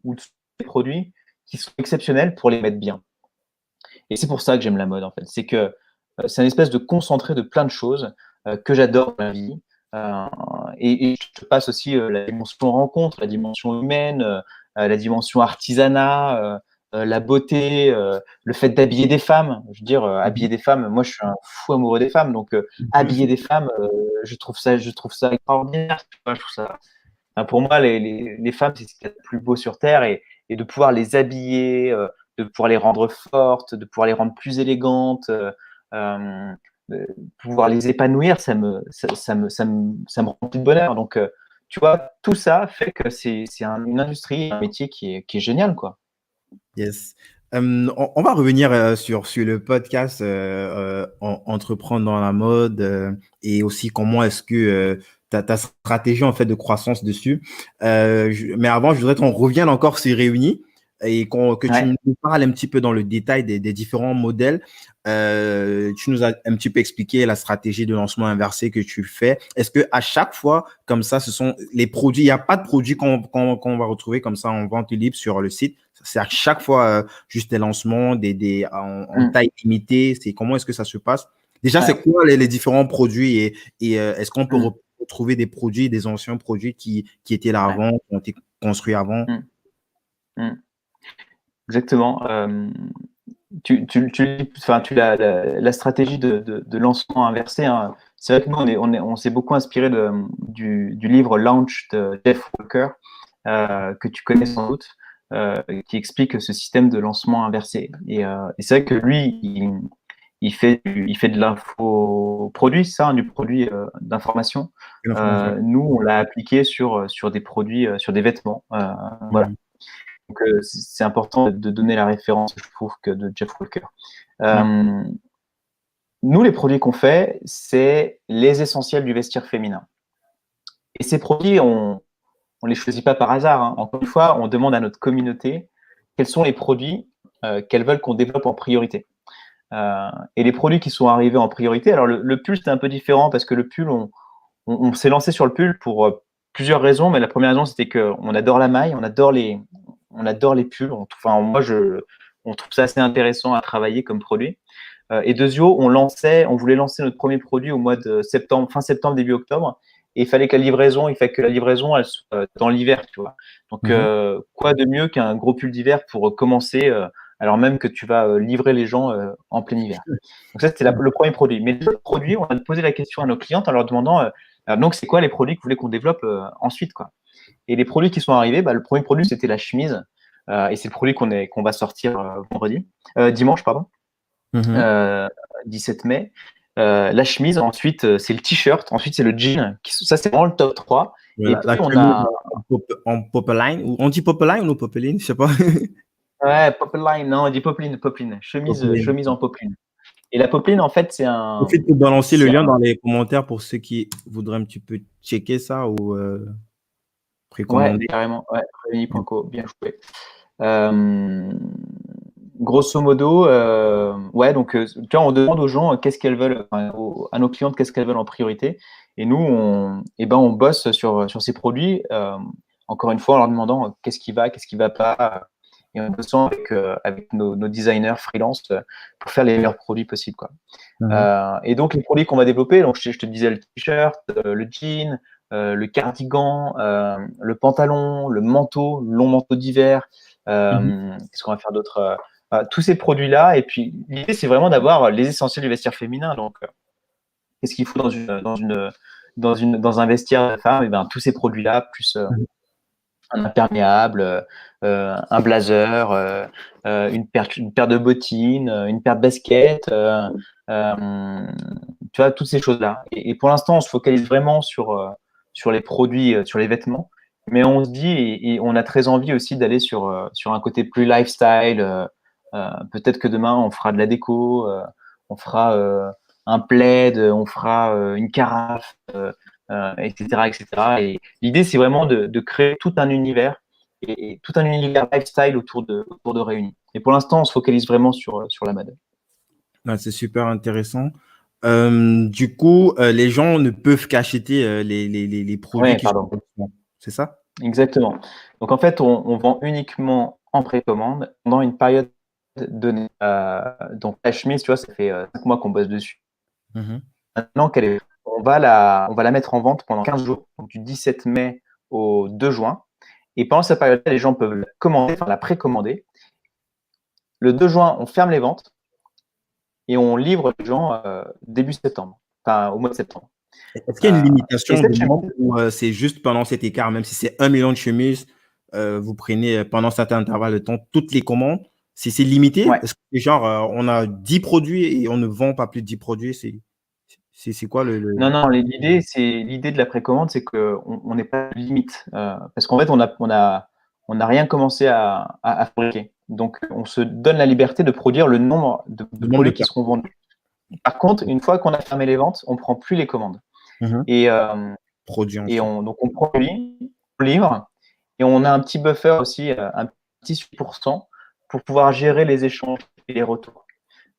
des produits qui sont exceptionnels pour les mettre bien. Et c'est pour ça que j'aime la mode, en fait. C'est que c'est un espèce de concentré de plein de choses que j'adore dans la vie. Euh, et je passe aussi la dimension rencontre, la dimension humaine, la dimension artisanat, la beauté, le fait d'habiller des femmes. Je veux dire, habiller des femmes, moi je suis un fou amoureux des femmes, donc habiller des femmes, je trouve ça extraordinaire. Tu vois, je trouve ça, enfin, pour moi, les femmes, c'est ce qu'il y a de plus beau sur Terre et de pouvoir les habiller, de pouvoir les rendre fortes, de pouvoir les rendre plus élégantes, euh, de pouvoir les épanouir, ça me remplit de bonheur. Donc, tu vois, tout ça fait que c'est une industrie, un métier qui est génial, quoi. Yes. On va revenir sur le podcast Entreprendre dans la mode et aussi comment est-ce que ta stratégie en fait de croissance dessus. Mais avant, je voudrais qu'on revienne encore sur Réunis et que tu Ouais, nous parles un petit peu dans le détail des différents modèles. Tu nous as un petit peu expliqué la stratégie de lancement inversé que tu fais. Est-ce que à chaque fois, comme ça, ce sont les produits, il n'y a pas de produits qu'on va retrouver comme ça en vente libre sur le site? C'est à chaque fois juste des lancements en taille limitée. C'est comment est-ce que ça se passe? Déjà, ouais. c'est quoi les différents produits et est-ce qu'on peut Mm, retrouver des produits, des anciens produits qui étaient là ouais. avant, qui ont été construits avant? Mm, mm. Exactement. Enfin, la stratégie de lancement inversé, hein. C'est vrai que nous, on s'est beaucoup inspiré du livre Launch de Jeff Walker, que tu connais sans doute, qui explique ce système de lancement inversé. Et c'est vrai que lui, il fait de l'infoproduit, ça, hein, du produit d'information. Une information. Nous, on l'a appliqué sur des produits, sur des vêtements. Voilà. Mhm. Donc, c'est important de donner la référence, je trouve, que de Jeff Walker. Ouais. Euh, Nous, les produits qu'on fait, c'est les essentiels du vestiaire féminin. Et ces produits, on ne les choisit pas par hasard, hein. Encore une fois, on demande à notre communauté quels sont les produits qu'elles veulent qu'on développe en priorité. Et les produits qui sont arrivés en priorité, alors le pull, c'était un peu différent parce que le pull, on s'est lancé sur le pull pour plusieurs raisons, mais la première raison, c'était qu'on adore la maille, on adore les pulls. Enfin, on trouve ça assez intéressant à travailler comme produit. Et Dezio, on voulait lancer notre premier produit au mois de septembre, fin septembre, début octobre. Et il fallait que la livraison, elle soit dans l'hiver, tu vois. Donc, Mhm. quoi de mieux qu'un gros pull d'hiver pour commencer, alors même que tu vas livrer les gens en plein hiver. Donc ça, c'était le premier produit. Mais les autres produits, on a posé la question à nos clientes en leur demandant, donc c'est quoi les produits que vous voulez qu'on développe ensuite, quoi. Et les produits qui sont arrivés, bah, le premier produit, c'était la chemise. Et c'est le produit qu'on va sortir dimanche, pardon, Mhm. euh, 17 mai. La chemise, ensuite, c'est le t-shirt, ensuite, c'est le jean. Ça, c'est vraiment le top 3. Et Voilà. puis, La on chemise a en popeline. On dit popeline ou popeline? Je sais pas. ouais, popeline, non, on dit popeline. Popeline. Chemise en popeline. Et la popeline, en fait, Profite pour balancer le c'est lien un, dans les commentaires pour ceux qui voudraient un petit peu checker ça ou ouais, précommander. carrément, ouais, rémi.co, bien joué. Euh, Grosso modo, ouais, donc, tu vois, on demande aux gens qu'est-ce qu'elles veulent, enfin, à nos clientes, qu'est-ce qu'elles veulent en priorité. Et nous, on bosse sur ces produits, encore une fois, en leur demandant qu'est-ce qui va pas, et en bossant avec nos designers freelance pour faire les meilleurs produits possibles, quoi. Mhm. Et donc, les produits qu'on va développer, donc je te disais le t-shirt, le jean, le cardigan, le pantalon, le manteau, le long manteau d'hiver. Mhm. Qu'est-ce qu'on va faire d'autre? Tous ces produits-là. Et puis, l'idée, c'est vraiment d'avoir les essentiels du vestiaire féminin. Donc, qu'est-ce qu'il faut dans un vestiaire de femme? Et ben, tous ces produits-là, plus un imperméable, un blazer, une paire de bottines, une paire de baskets, euh, tu vois, toutes ces choses-là. Et pour l'instant, on se focalise vraiment sur les produits, sur les vêtements, mais on se dit, et on a très envie aussi d'aller sur un côté plus lifestyle. Peut-être que demain, on fera de la déco, on fera un plaid, on fera une carafe, etc., etc. Et l'idée, c'est vraiment de créer tout un univers et tout un univers lifestyle autour de Réunis. Et pour l'instant, on se focalise vraiment sur la mode. Ouais, c'est super intéressant. Du coup, les gens ne peuvent qu'acheter les produits Oui, qui sont pardon. gratuitement. C'est ça? Exactement. Donc en fait, on vend uniquement en précommande pendant une période donnée. Donc la chemise, tu vois, ça fait 5 mois qu'on bosse dessus. Mhm. Maintenant on va la mettre en vente pendant 15 jours, donc du 17 mai au 2 juin. Et pendant cette période-là, les gens peuvent la commander, enfin la précommander. Le 2 juin, on ferme les ventes et on livre les gens début septembre, enfin au mois de septembre. Est-ce qu'il y a une Et limitation de cette chemise, nombre ou c'est juste pendant cet écart, même si c'est 1 million de chemises, vous prenez pendant certain intervalle de temps toutes les commandes? Si c'est limité, ouais. est-ce que c'est genre on a 10 produits et on ne vend pas plus de 10 produits? C'est quoi Non, non, l'idée de la précommande, c'est qu'on n'est pas de limite. Parce qu'en fait, on n'a rien commencé à fabriquer. Donc, on se donne la liberté de produire le nombre de le nombre de produits qui seront personnes? vendus. Par contre, une fois qu'on a fermé les ventes, on ne prend plus les commandes. Mhm. Et, Produits ensuite. donc, on produit, on livre, et on a un petit buffer aussi, un petit 6% pour pouvoir gérer les échanges et les retours.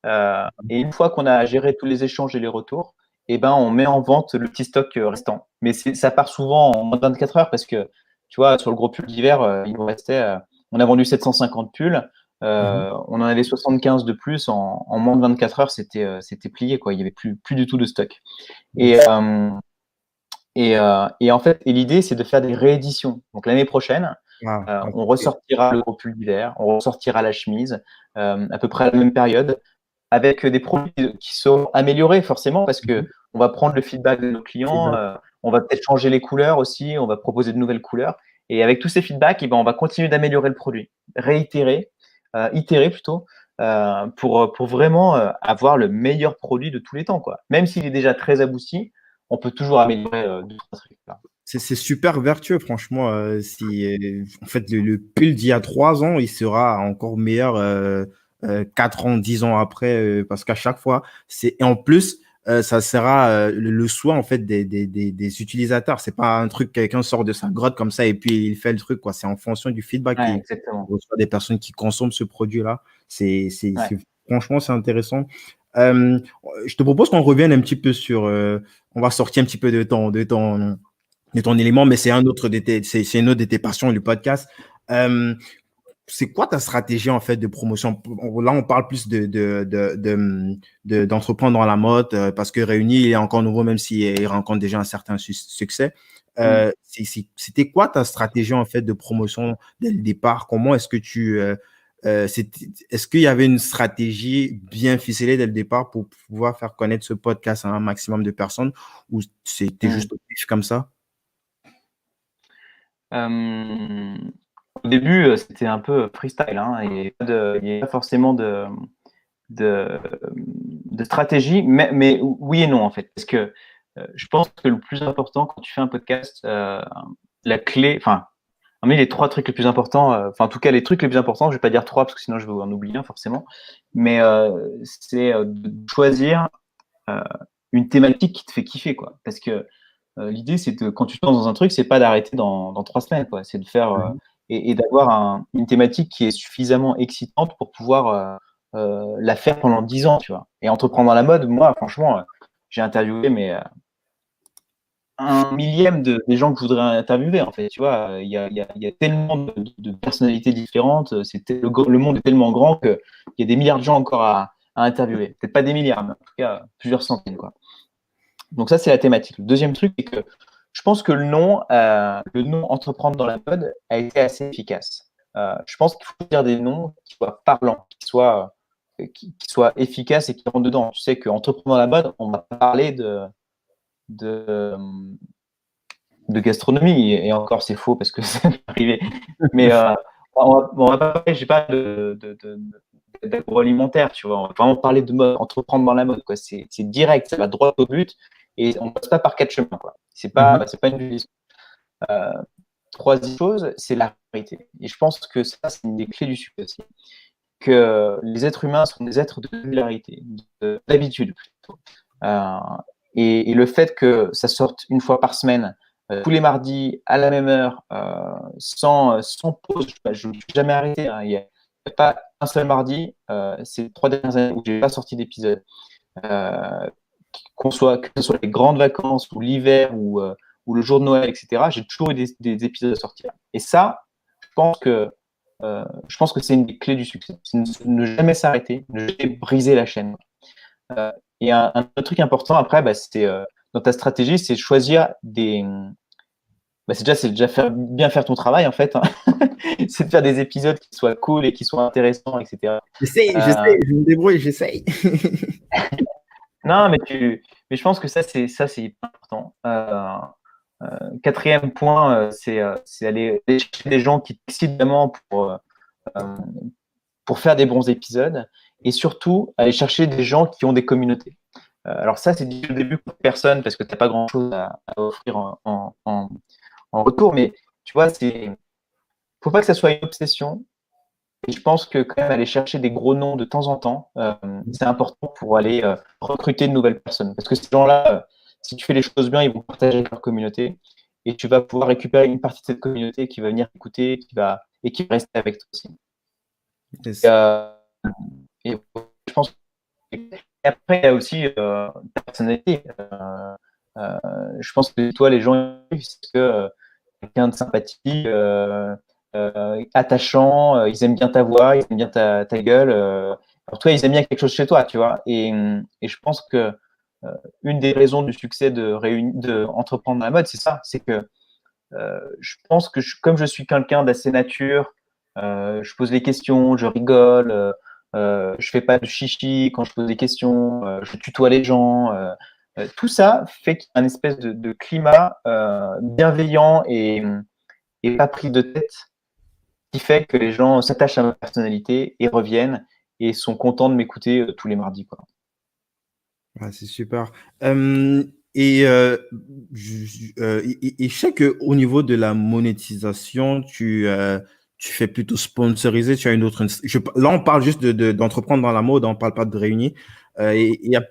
Et une fois qu'on a géré tous les échanges et les retours, eh ben, on met en vente le petit stock restant. Mais ça part souvent en moins de 24 heures parce que, tu vois, sur le gros pull d'hiver, il nous restait, on a vendu 750 pulls, Mhm. on en avait 75 de plus en moins de 24 heures, c'était plié, quoi. Il n'y avait plus du tout de stock. Et, et en fait, l'idée, c'est de faire des rééditions. Donc l'année prochaine, Ah, on ressortira le gros pull d'hiver, on ressortira la chemise, à peu près à la même période, avec des produits qui sont améliorés forcément parce que mhm. on va prendre le feedback de nos clients, Feedback. on va peut-être changer les couleurs aussi, on va proposer de nouvelles couleurs. Et avec tous ces feedbacks, eh ben, on va continuer d'améliorer le produit, réitérer, itérer plutôt, pour vraiment avoir le meilleur produit de tous les temps, quoi. Même s'il est déjà très abouti, on peut toujours améliorer deux, trois trucs. Là. C'est super vertueux, franchement. En fait, le pull d'il y a 3 ans, il sera encore meilleur 4 ans, 10 ans après, parce qu'à chaque fois, et en plus, ça sera le souhait en fait des utilisateurs. C'est pas un truc, quelqu'un sort de sa grotte comme ça et puis il fait le truc, quoi. C'est en fonction du feedback Ouais, qu'il exactement. reçoit des personnes qui consomment ce produit-là. Ouais. Franchement, c'est intéressant. Euh, je te propose qu'on revienne un petit peu sur, on va sortir un petit peu de ton élément, mais c'est c'est une autre de tes passions, le podcast. Euh, c'est quoi ta stratégie en fait de promotion? Là, on parle plus d'entreprendre dans la mode parce que Réuni il est encore nouveau, même s'il rencontre déjà un certain succès. Mm. C'était quoi ta stratégie en fait de promotion dès le départ? Comment est-ce que est-ce qu'il y avait une stratégie bien ficelée dès le départ pour pouvoir faire connaître ce podcast à un maximum de personnes ou c'était Mm. juste au pif comme ça? Euh, Au début, c'était un peu freestyle, hein, et il n'y avait pas forcément de, de stratégie, mais oui et non, en fait. Parce que je pense que le plus important quand tu fais un podcast, la clé, enfin, parmi les trois trucs les plus importants, enfin, en tout cas, les trucs les plus importants, je vais pas dire trois parce que sinon je vais en oublier un, forcément, mais c'est de choisir euh, une thématique qui te fait kiffer, quoi. Parce que l'idée, c'est que quand tu te lances dans un truc, c'est pas d'arrêter dans 3 semaines, quoi. C'est de faire et d'avoir une thématique qui est suffisamment excitante pour pouvoir la faire pendant 10 ans, tu vois. Et entreprendre dans la mode, moi, franchement, j'ai interviewé mais un millième des gens que je voudrais interviewer, en fait. Tu vois, il y a tellement de personnalités différentes. Le monde est tellement grand qu'il y a des milliards de gens encore à interviewer. Peut-être pas des milliards, mais en tout cas plusieurs centaines, quoi. Donc ça, c'est la thématique. Le deuxième truc, c'est que je pense que le nom entreprendre dans la mode a été assez efficace. Je pense qu'il faut dire des noms qui soient parlants, qui soient efficaces et qui rentrent dedans. Tu sais qu'entreprendre dans la mode, on va parler de, de gastronomie, et encore c'est faux parce que c'est arrivé. Mais on va pas parler, j'ai pas d'agroalimentaire, tu vois. On va vraiment parler de mode, entreprendre dans la mode, quoi. C'est direct, ça va droit au but et on passe pas par 4 chemins, quoi. Mhm. C'est pas une division. Troisième chose, c'est la réalité. Et je pense que ça, c'est une des clés du succès aussi. Que les êtres humains sont des êtres de régularité, d'habitude plutôt. Euh, et le fait que ça sorte une fois par semaine, tous les mardis, à la même heure, sans pause, je ne me suis jamais arrêté. Hein. Il n'y a pas un seul mardi, ces 3 dernières années où je n'ai pas sorti d'épisode, que ce soit les grandes vacances ou l'hiver ou le jour de Noël, etc., j'ai toujours eu des épisodes à sortir. Et ça, je pense que, c'est une des clés du succès. C'est ne jamais s'arrêter, ne jamais briser la chaîne. Et un autre truc important après, c'est dans ta stratégie, c'est choisir c'est déjà bien faire ton travail en fait, hein. C'est de faire des épisodes qui soient cool et qui soient intéressants, etc. Je me débrouille, j'essaye. Non, mais je pense que ça c'est hyper important. Quatrième point, c'est aller chercher des gens qui t'excitent vraiment pour faire des bons épisodes, et surtout aller chercher des gens qui ont des communautés. Alors ça, c'est dit au début pour personne parce que tu n'as pas grand-chose à offrir en retour, mais tu vois, faut pas que ça soit une obsession. Et je pense que quand même aller chercher des gros noms de temps en temps, c'est important pour aller recruter de nouvelles personnes. Parce que ces gens-là, si tu fais les choses bien, ils vont partager avec leur communauté, et tu vas pouvoir récupérer une partie de cette communauté qui va venir écouter, qui va rester avec toi aussi. Yes. Et je pense et après, il y a aussi ta personnalité. Je pense que toi, les gens, c'est que quelqu'un de sympathique, attachant, ils aiment bien ta voix, ils aiment bien ta gueule. En tout cas, ils aiment bien quelque chose chez toi, tu vois. Et je pense que une des raisons du succès de entreprendre la mode, c'est ça, c'est que je pense que comme je suis quelqu'un d'assez nature, je pose les questions, je rigole, je fais pas de chichi quand je pose des questions, je tutoie les gens. Tout ça fait qu'il y a une espèce de climat bienveillant et pas pris de tête qui fait que les gens s'attachent à ma personnalité et reviennent et sont contents de m'écouter tous les mardis, quoi. Ouais, c'est super. Et, et je sais qu'au niveau de la monétisation, tu fais plutôt sponsoriser, tu as une autre. Là, on parle juste d'entreprendre dans la mode, on ne parle pas de réunir. Et il y a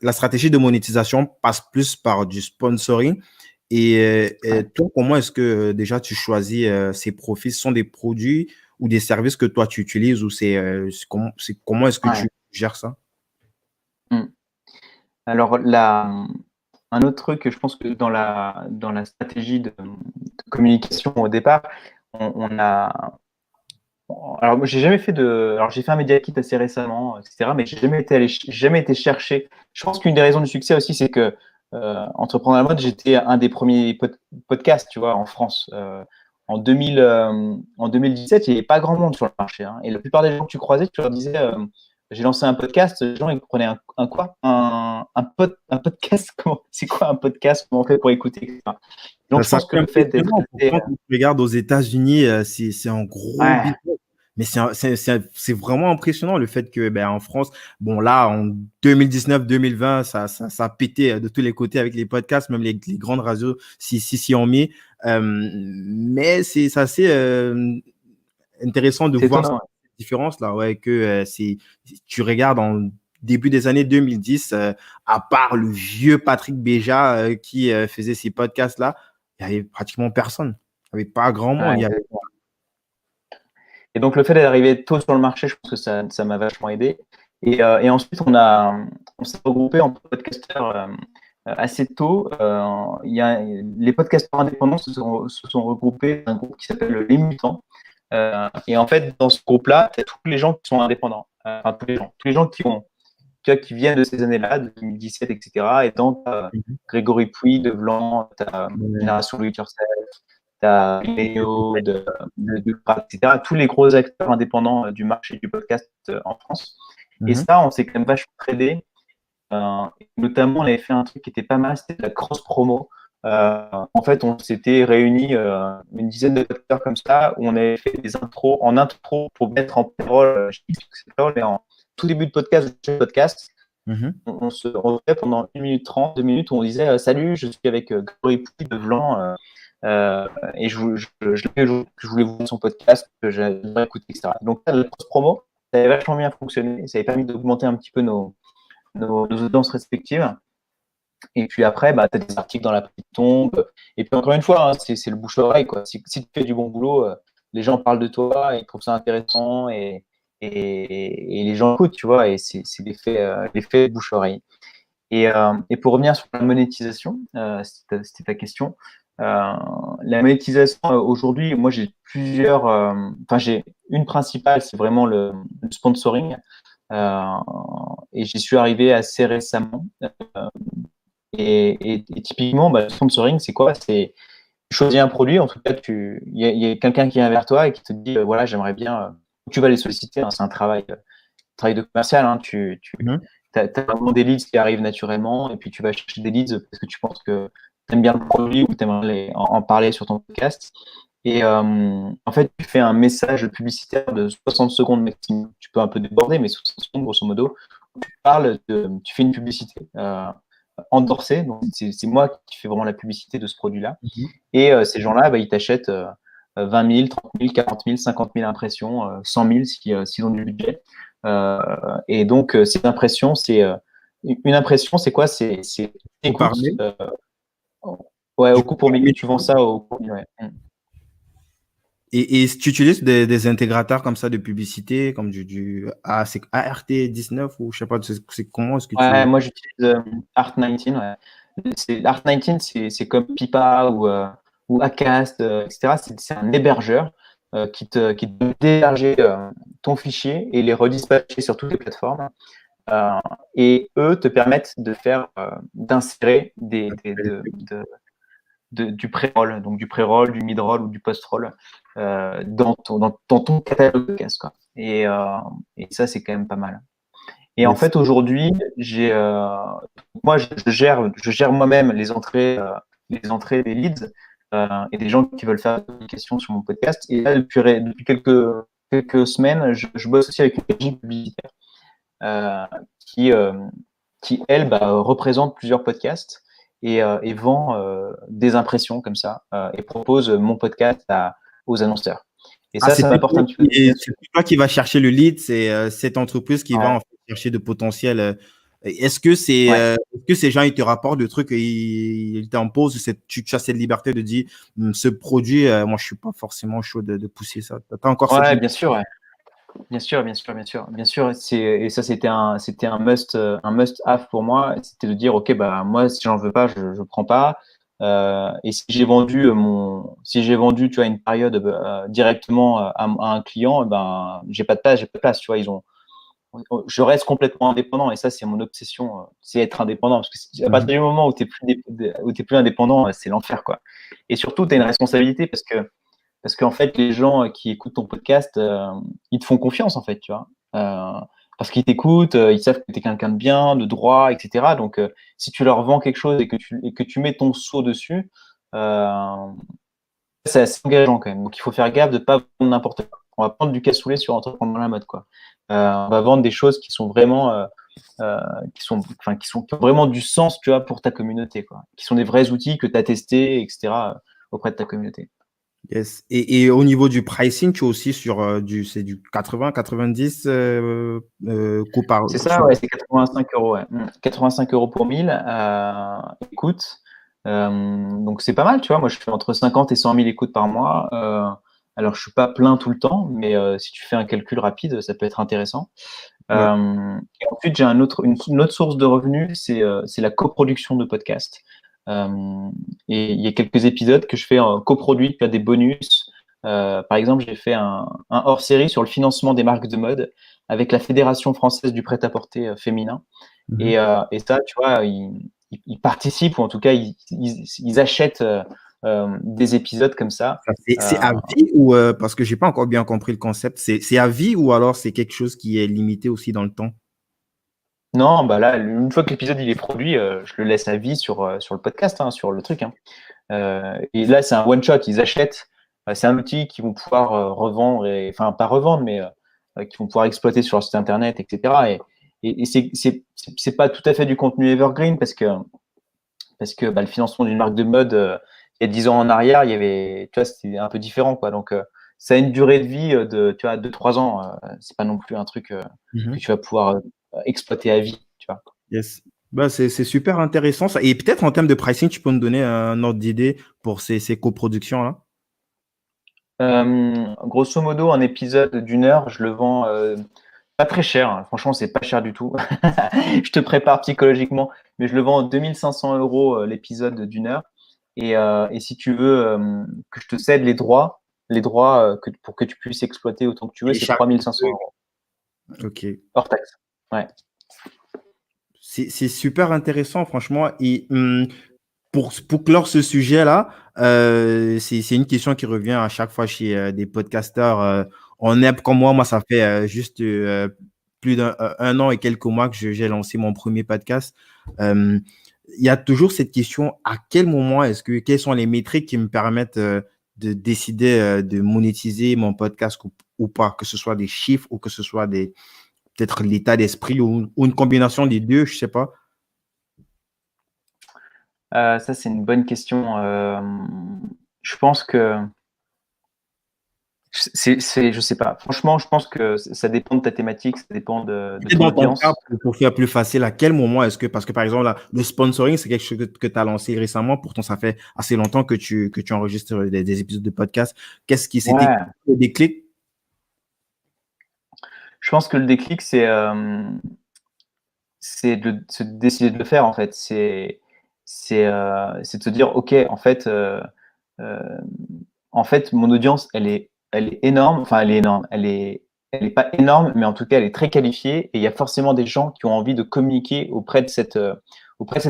la stratégie de monétisation passe plus par du sponsoring. Et toi, comment est-ce que déjà tu choisis ces profits? Ce sont des produits ou des services que toi tu utilises ou comment est-ce que Ouais. tu gères ça? Mm. Alors, un autre truc, je pense que dans la stratégie de communication au départ, on a. Alors, moi, j'ai jamais fait de. Alors, j'ai fait un Media Kit assez récemment, etc. Mais j'ai jamais été chercher. Je pense qu'une des raisons du succès aussi, c'est que Entreprendre à la mode, j'étais un des premiers podcasts, tu vois, en France. En 2017, il n'y avait pas grand monde sur le marché, hein. Et la plupart des gens que tu croisais, tu leur disais, j'ai lancé un podcast. Les gens, ils prenaient un quoi? Un podcast? C'est quoi un podcast? Comment on fait pour écouter, etc. Donc, je Ça pense que fait le fait d'être impressionnant. assez. Pourtant, quand tu regardes aux États-Unis, c'est un gros Ouais, business. Mais c'est vraiment impressionnant le fait que ben, en France, bon là, en 2019-2020, ça a pété de tous les côtés avec les podcasts, même les grandes radios s'y ont mis. Mais c'est assez intéressant de c'est voir cette étonnant. différence là, ouais, que tu regardes en début des années 2010, à part le vieux Patrick Béja qui faisait ces podcasts-là, il n'y avait pratiquement personne. Il n'y avait pas grand monde. Ouais. Et donc, le fait d'arriver tôt sur le marché, je pense que ça m'a vachement aidé. Et ensuite, on s'est regroupé en podcasteurs assez tôt. Les podcasteurs indépendants se sont regroupés dans un groupe qui s'appelle Les Mutants. Et en fait, dans ce groupe-là, tu as tous les gens qui sont indépendants. Enfin, tous les gens qui viennent de ces années-là, de 2017, etc. Et donc, Mhm. Grégory Puy, De Vlan, tu as Ouais. Génération Do It Yourself, tu as Léo, etc. Tous les gros acteurs indépendants du marché du podcast en France. Et Mhm. ça, on s'est quand même vachement aidé. Notamment, on avait fait un truc qui était pas mal, c'était de la cross-promo. En fait, on s'était réunis une dizaine de podcasteurs comme ça, où on avait fait des intros en intro pour mettre en parole, je sais plus ce que c'est parole, mais en tout début de podcast, Mhm. on se retrouvait pendant 1 minute 30, 2 minutes, où on disait Salut, je suis avec Grégory Pouy de Vlan, et je voulais vous voir son podcast, que j'aimerais écouter, etc. Donc, là, la cross-promo, ça avait vachement bien fonctionné, ça avait permis d'augmenter un petit peu nos audiences respectives. Et puis après, bah, tu as des articles dans la presse qui tombent. Et puis encore une fois, hein, c'est le bouche-oreille, quoi. Si tu fais du bon boulot, les gens parlent de toi, ils trouvent ça intéressant et les gens écoutent, tu vois. Et c'est l'effet bouche-oreille. Et pour revenir sur la monétisation, c'était ta question. La monétisation aujourd'hui, moi j'ai plusieurs. Enfin, j'ai une principale, c'est vraiment le sponsoring. Euh, et j'y suis arrivé assez récemment. Et typiquement, le sponsoring, c'est quoi? C'est tu choisis un produit, en tout cas, il y a quelqu'un qui vient vers toi et qui te dit, voilà, j'aimerais bien. Tu vas les solliciter, hein, c'est un travail de commercial. Hein, tu Mhm. as vraiment des leads qui arrivent naturellement et puis tu vas chercher des leads parce que tu penses que tu aimes bien le produit ou tu aimerais en parler sur ton podcast. Et en fait, tu fais un message publicitaire de 60 secondes maximum. Tu peux un peu déborder, mais 60 secondes, grosso modo. Tu fais une publicité endorsée. Donc, c'est moi qui fais vraiment la publicité de ce produit-là. Mhm. Et ces gens-là, ils t'achètent 20 000, 30 000, 40 000, 50 000 impressions, 100 000 s'ils ont du budget. Et donc, ces impressions, une impression, c'est quoi? C'est Pour écoute. parler. Ouais, Du au coup, coup pour mille, tu vends ça au coup. Ouais. et tu utilises des intégrateurs comme ça de publicité, comme c'est ART19 ou je sais pas, c'est comment est-ce que Ouais, tu... moi j'utilise Art19. Ouais. Art19, c'est comme Pipa ou Acast, etc. C'est un hébergeur qui te peut héberger ton fichier et les redispatcher sur toutes les plateformes. Euh, et eux te permettent d'insérer du pré-roll, donc du pré-roll, du mid-roll ou du post-roll dans ton catalogue de cases, quoi. Et ça, c'est quand même pas mal. Et en Yes. fait, aujourd'hui, moi, je gère moi-même les entrées des leads et des gens qui veulent faire des publications sur mon podcast. Et là, depuis quelques semaines, je bosse aussi avec une régie publicitaire euh, qui, euh, qui, elle, représente plusieurs podcasts et vend des impressions comme ça et propose mon podcast aux annonceurs. Et Ah, ça m'apporte un petit peu de business. c'est plus toi qui va chercher le lead, c'est cette entreprise qui va Ouais, en fait chercher de potentiels. ouais. Est-ce que ces gens, ils te rapportent des trucs et ils t'imposent, tu as cette liberté de dire, ce produit, moi, je suis pas forcément chaud de pousser ça. Tu as encore cette Ouais, liberté. bien sûr, ouais. Bien sûr, bien sûr, bien sûr, bien sûr. Et ça, c'était un must have pour moi. C'était de dire, ok, moi, si j'en veux pas, je prends pas. Et si j'ai vendu, tu vois, une période directement à un client, j'ai pas de place, j'ai pas de place. Tu vois, je reste complètement indépendant. Et ça, c'est mon obsession, c'est être indépendant. Parce que à partir Mhm. du moment où t'es plus indépendant, c'est l'enfer, quoi. Et surtout, tu as une responsabilité parce qu'en fait, les gens qui écoutent ton podcast, ils te font confiance, en fait, tu vois. Parce qu'ils t'écoutent, ils savent que tu es quelqu'un de bien, de droit, etc. Donc, si tu leur vends quelque chose et que tu mets ton sceau dessus, euh, c'est assez engageant quand même. Donc, il faut faire gaffe de ne pas vendre n'importe quoi. On va prendre du cassoulet sur Entreprendre dans la mode, quoi. On va vendre des choses qui sont vraiment, enfin, qui ont vraiment du sens, tu vois, pour ta communauté, quoi. Qui sont des vrais outils que tu as testés, etc., auprès de ta communauté. Yes. Et au niveau du pricing, tu es aussi sur c'est du 80, 90 coût par. C'est ça, ouais, c'est 85 euros. Ouais. 85 euros pour 1000. Écoute, donc c'est pas mal, tu vois. Moi, je fais entre 50 et 100 000 écoutes par mois. Alors, je suis pas plein tout le temps, mais si tu fais un calcul rapide, ça peut être intéressant. Ouais. Et ensuite, j'ai une autre source de revenus, c'est la coproduction de podcasts. Et il y a quelques épisodes que je fais en coproduit, tu as des bonus. Par exemple, j'ai fait un hors-série sur le financement des marques de mode avec la Fédération française du prêt-à-porter féminin. Mhm. Et ça, tu vois, ils participent, ou en tout cas, ils achètent des épisodes comme ça. C'est Euh, à vie ou parce que j'ai pas encore bien compris le concept. C'est à vie ou alors c'est quelque chose qui est limité aussi dans le temps? non, là, une fois que l'épisode il est produit, je le laisse à vie sur le podcast, hein, sur le truc. Hein. Et là, c'est un one-shot, ils achètent. C'est un outil qu'ils vont pouvoir revendre, enfin, pas revendre, mais qu'ils vont pouvoir exploiter sur leur site internet, etc. Et c'est pas tout à fait du contenu evergreen parce que le financement d'une marque de mode, il y a 10 ans en arrière, tu vois, c'était un peu différent, quoi. Donc, ça a une durée de vie tu vois, 2-3 ans. C'est pas non plus un truc que Mhm. tu vas pouvoir exploiter à vie, tu vois. Yes. Bah, c'est super intéressant ça. Et peut-être en termes de pricing, tu peux me donner un ordre d'idée pour ces coproductions-là? Grosso modo, un épisode d'1 heure, je le vends pas très cher. Hein. Franchement, c'est pas cher du tout. Je te prépare psychologiquement. mais je le vends 2500 euros l'épisode d'1 heure. Et si tu veux que je te cède les droits pour que tu puisses exploiter autant que tu veux, Et c'est chaque 3500 euros Ok. hors taxe. Ouais. C'est super intéressant, franchement. Et pour clore ce sujet-là, c'est une question qui revient à chaque fois chez des podcasteurs en herbe comme moi. Moi, ça fait juste plus d'un an et quelques mois que j'ai lancé mon premier podcast. Euh, Il y a toujours cette question, à quel moment quelles sont les métriques qui me permettent de décider de monétiser mon podcast ou pas, que ce soit des chiffres ou que ce soit peut-être l'état d'esprit ou une combinaison des deux, je sais pas. Ça, c'est une bonne question. Je pense que je sais pas. Franchement, je pense que ça dépend de ta thématique, ça dépend de Et ton dans ton cas, audience. pour faire plus facile, à quel moment parce que par exemple, là, le sponsoring, c'est quelque chose que tu as lancé récemment, pourtant ça fait assez longtemps que tu enregistres des épisodes de podcast. Qu'est-ce qui c'était Ouais, le déclic? je pense que le déclic, c'est de se décider de le faire en fait. C'est de se dire, ok, euh, en fait, mon audience, elle est énorme. Enfin, elle est énorme. Elle est pas énorme, mais en tout cas, elle est très qualifiée. Et il y a forcément des gens qui ont envie de communiquer auprès de cette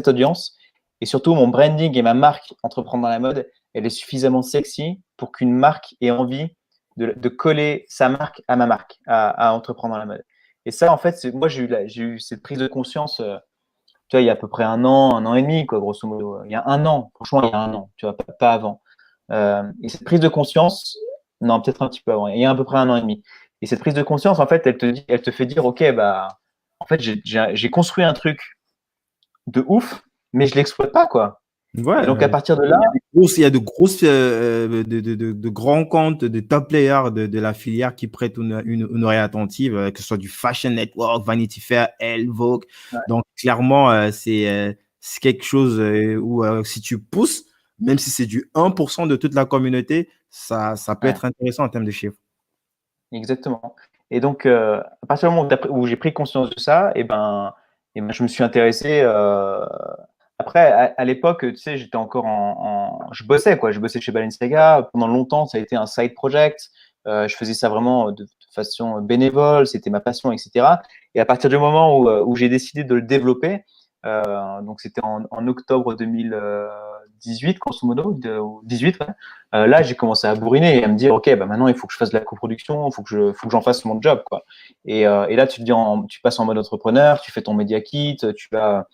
audience. Et surtout, mon branding et ma marque Entreprendre dans la mode, elle est suffisamment sexy pour qu'une marque ait envie de coller sa marque à ma marque, à Entreprendre dans la mode. Et ça, en fait, moi, j'ai eu cette prise de conscience, tu vois, il y a à peu près un an et demi, quoi, grosso modo. Il y a un an, franchement, il y a un an, tu vois, pas avant. Et cette prise de conscience, non, peut-être un petit peu avant, il y a à peu près un an et demi. Et cette prise de conscience, en fait, elle te fait dire, OK, bah, en fait, j'ai construit un truc de ouf, mais je l'exploite pas, quoi. Ouais, Et donc, à partir de là, il y a de grosses, de grands comptes, de top players de la filière qui prêtent une oreille attentive, que ce soit du Fashion Network, Vanity Fair, Elle, Vogue. Donc, clairement, c'est quelque chose où si tu pousses, même si c'est du 1% de toute la communauté, ça peut ouais, être intéressant en termes de chiffres. exactement. Et donc, à partir du moment où j'ai pris conscience de ça, je me suis intéressé. Après, à l'époque, tu sais, j'étais encore je bossais, quoi. Je bossais chez Balenciaga. Pendant longtemps, ça a été un side project. Je faisais ça vraiment de façon bénévole. C'était ma passion, etc. Et à partir du moment où j'ai décidé de le développer, donc c'était en octobre 2018, grosso modo, ou 18, ouais. Là, j'ai commencé à bourriner et à me dire, OK, bah maintenant, il faut que je fasse de la coproduction, faut que j'en fasse mon job, quoi. Et là, tu passes en mode entrepreneur, tu fais ton media kit, tu vas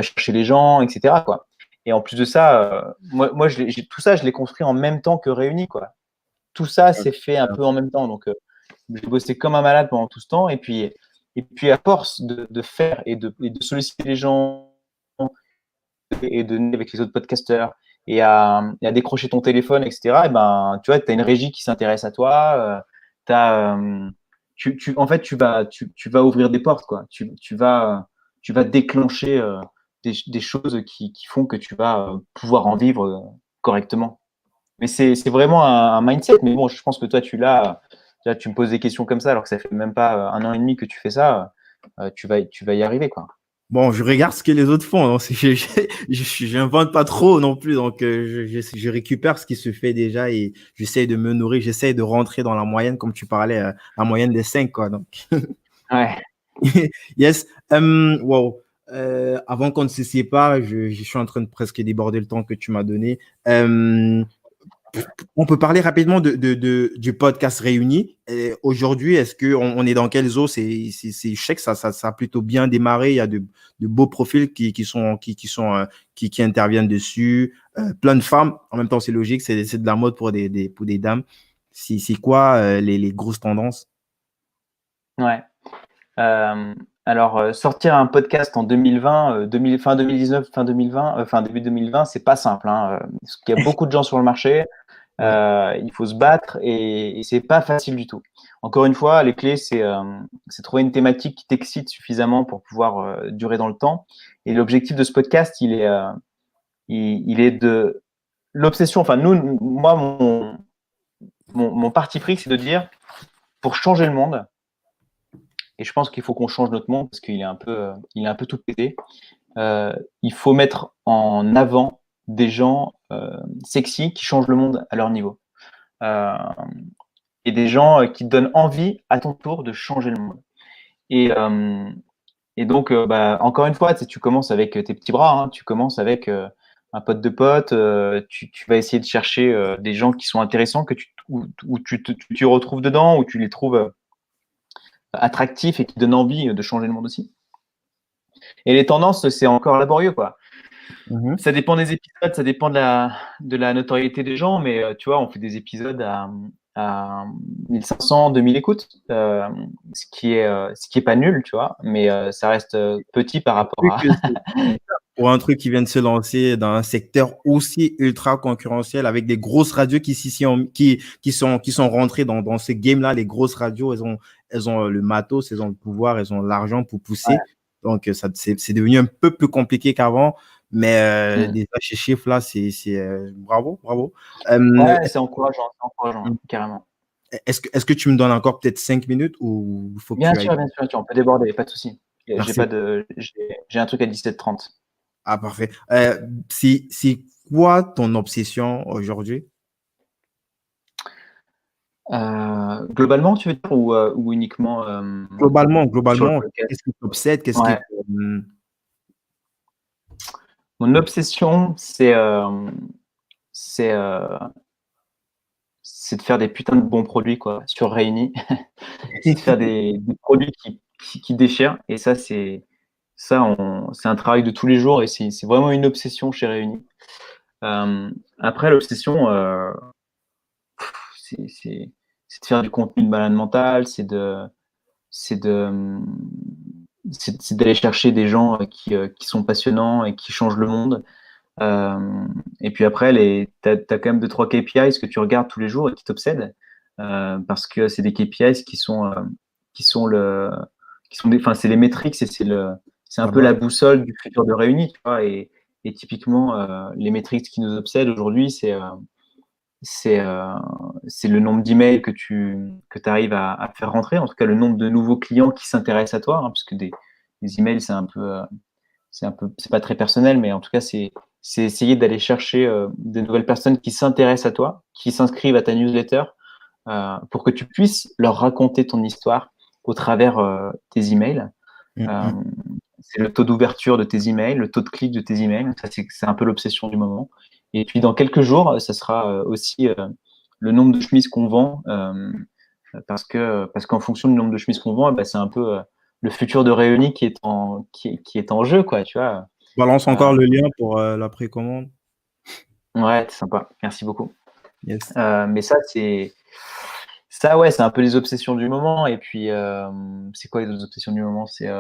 chercher les gens, etc., quoi. Et en plus de ça, moi tout ça, je l'ai construit en même temps que Réuni, quoi. Tout ça s'est fait un peu en même temps. Donc, j'ai bossé comme un malade pendant tout ce temps. Et puis à force de faire et de solliciter les gens et de nez avec les autres podcasteurs et à décrocher ton téléphone, etc., et ben, tu vois, tu as une régie qui s'intéresse à toi. En fait, tu vas ouvrir des portes, quoi. Tu vas déclencher des choses qui font que tu vas pouvoir en vivre correctement. Mais c'est vraiment un mindset. Mais bon, je pense que toi, là, tu me poses des questions comme ça, alors que ça fait même pas un an et demi que tu fais ça. Tu vas y arriver, quoi. Bon, je regarde ce que les autres font. Hein. J'invente pas trop non plus. Donc, je récupère ce qui se fait déjà et j'essaie de me nourrir. J'essaie de rentrer dans la moyenne, comme tu parlais, la moyenne des 5, quoi. Donc, Ouais. yes. Wow. Avant qu'on ne se sépare, je suis en train de presque déborder le temps que tu m'as donné. On peut parler rapidement du podcast Réuni. Aujourd'hui, est-ce qu'on est dans quelles eaux? Je sais que ça a plutôt bien démarré. Il y a de beaux profils qui interviennent dessus. Plein de femmes. En même temps, c'est logique. C'est de la mode pour des dames. C'est quoi les grosses tendances? Ouais. Euh, alors, sortir un podcast en 2020, fin 2019, fin 2020, fin début 2020, c'est pas simple, hein, parce qu'il y a beaucoup de gens sur le marché. Ouais. Il faut se battre et c'est pas facile du tout. Encore une fois, les clés, c'est trouver une thématique qui t'excite suffisamment pour pouvoir durer dans le temps. Et l'objectif de ce podcast, il est de l'obsession. Enfin, moi, mon parti pris, c'est de dire pour changer le monde. Et je pense qu'il faut qu'on change notre monde parce qu'il est un peu tout pété. il faut mettre en avant des gens sexy qui changent le monde à leur niveau. Et des gens qui te donnent envie à ton tour de changer le monde. Et, donc, encore une fois, tu commences avec tes petits bras, hein, tu commences avec un pote de pote, tu vas essayer de chercher des gens qui sont intéressants, où tu te retrouves dedans, où tu les trouves attractifs et qui donnent envie de changer le monde aussi. Et les tendances, c'est encore laborieux, quoi. Ça dépend des épisodes, ça dépend de la notoriété des gens, mais tu vois, on fait des épisodes à 1500, 2000 écoutes, ce qui est pas nul, tu vois, mais ça reste petit par rapport à. Pour un truc qui vient de se lancer dans un secteur aussi ultra concurrentiel avec des grosses radios qui sont rentrées dans ce game-là, les grosses radios, elles ont le matos, elles ont le pouvoir, elles ont l'argent pour pousser. Ouais. Donc, c'est devenu un peu plus compliqué qu'avant. Mais déjà, ces chiffres-là, c'est bravo, bravo. Ouais, c'est encourageant, carrément. Est-ce que tu me donnes encore peut-être 5 minutes ou il faut que Bien tu ailles? sûr, on peut déborder, pas de souci. Merci. J'ai un truc à 17h30. Ah, parfait. C'est quoi ton obsession aujourd'hui? Globalement, tu veux dire, ou uniquement Globalement, sur le podcast? qu'est-ce qui t'obsède? Ouais. Mon obsession, c'est de faire des putains de bons produits, quoi, sur Réuni. C'est de faire des produits qui déchirent. Et ça, c'est un travail de tous les jours et c'est vraiment une obsession chez Réuni. Après, l'obsession, c'est de faire du contenu de malade mental, c'est d'aller chercher des gens qui sont passionnants et qui changent le monde. Et puis après, tu as quand même 2-3 KPIs que tu regardes tous les jours et qui t'obsèdent, parce que c'est des KPIs c'est les métriques et c'est un peu la boussole du futur de Réuni, tu vois. Et typiquement, les métriques qui nous obsèdent aujourd'hui, c'est le nombre d'emails que tu arrives à faire rentrer, en tout cas le nombre de nouveaux clients qui s'intéressent à toi, hein, parce que des emails, c'est pas très personnel, mais en tout cas, c'est essayer d'aller chercher des nouvelles personnes qui s'intéressent à toi, qui s'inscrivent à ta newsletter, pour que tu puisses leur raconter ton histoire au travers tes emails. C'est le taux d'ouverture de tes emails, le taux de clic de tes emails. Ça, c'est un peu l'obsession du moment. Et puis, dans quelques jours, ça sera aussi le nombre de chemises qu'on vend, parce qu'en fonction du nombre de chemises qu'on vend, c'est un peu le futur de Réuni qui est en jeu, quoi, tu vois. Balance encore le lien pour la précommande. Ouais, c'est sympa. Merci beaucoup. Yes. Mais ça, ouais, c'est un peu les obsessions du moment. Et puis, c'est quoi les autres obsessions du moment? C'est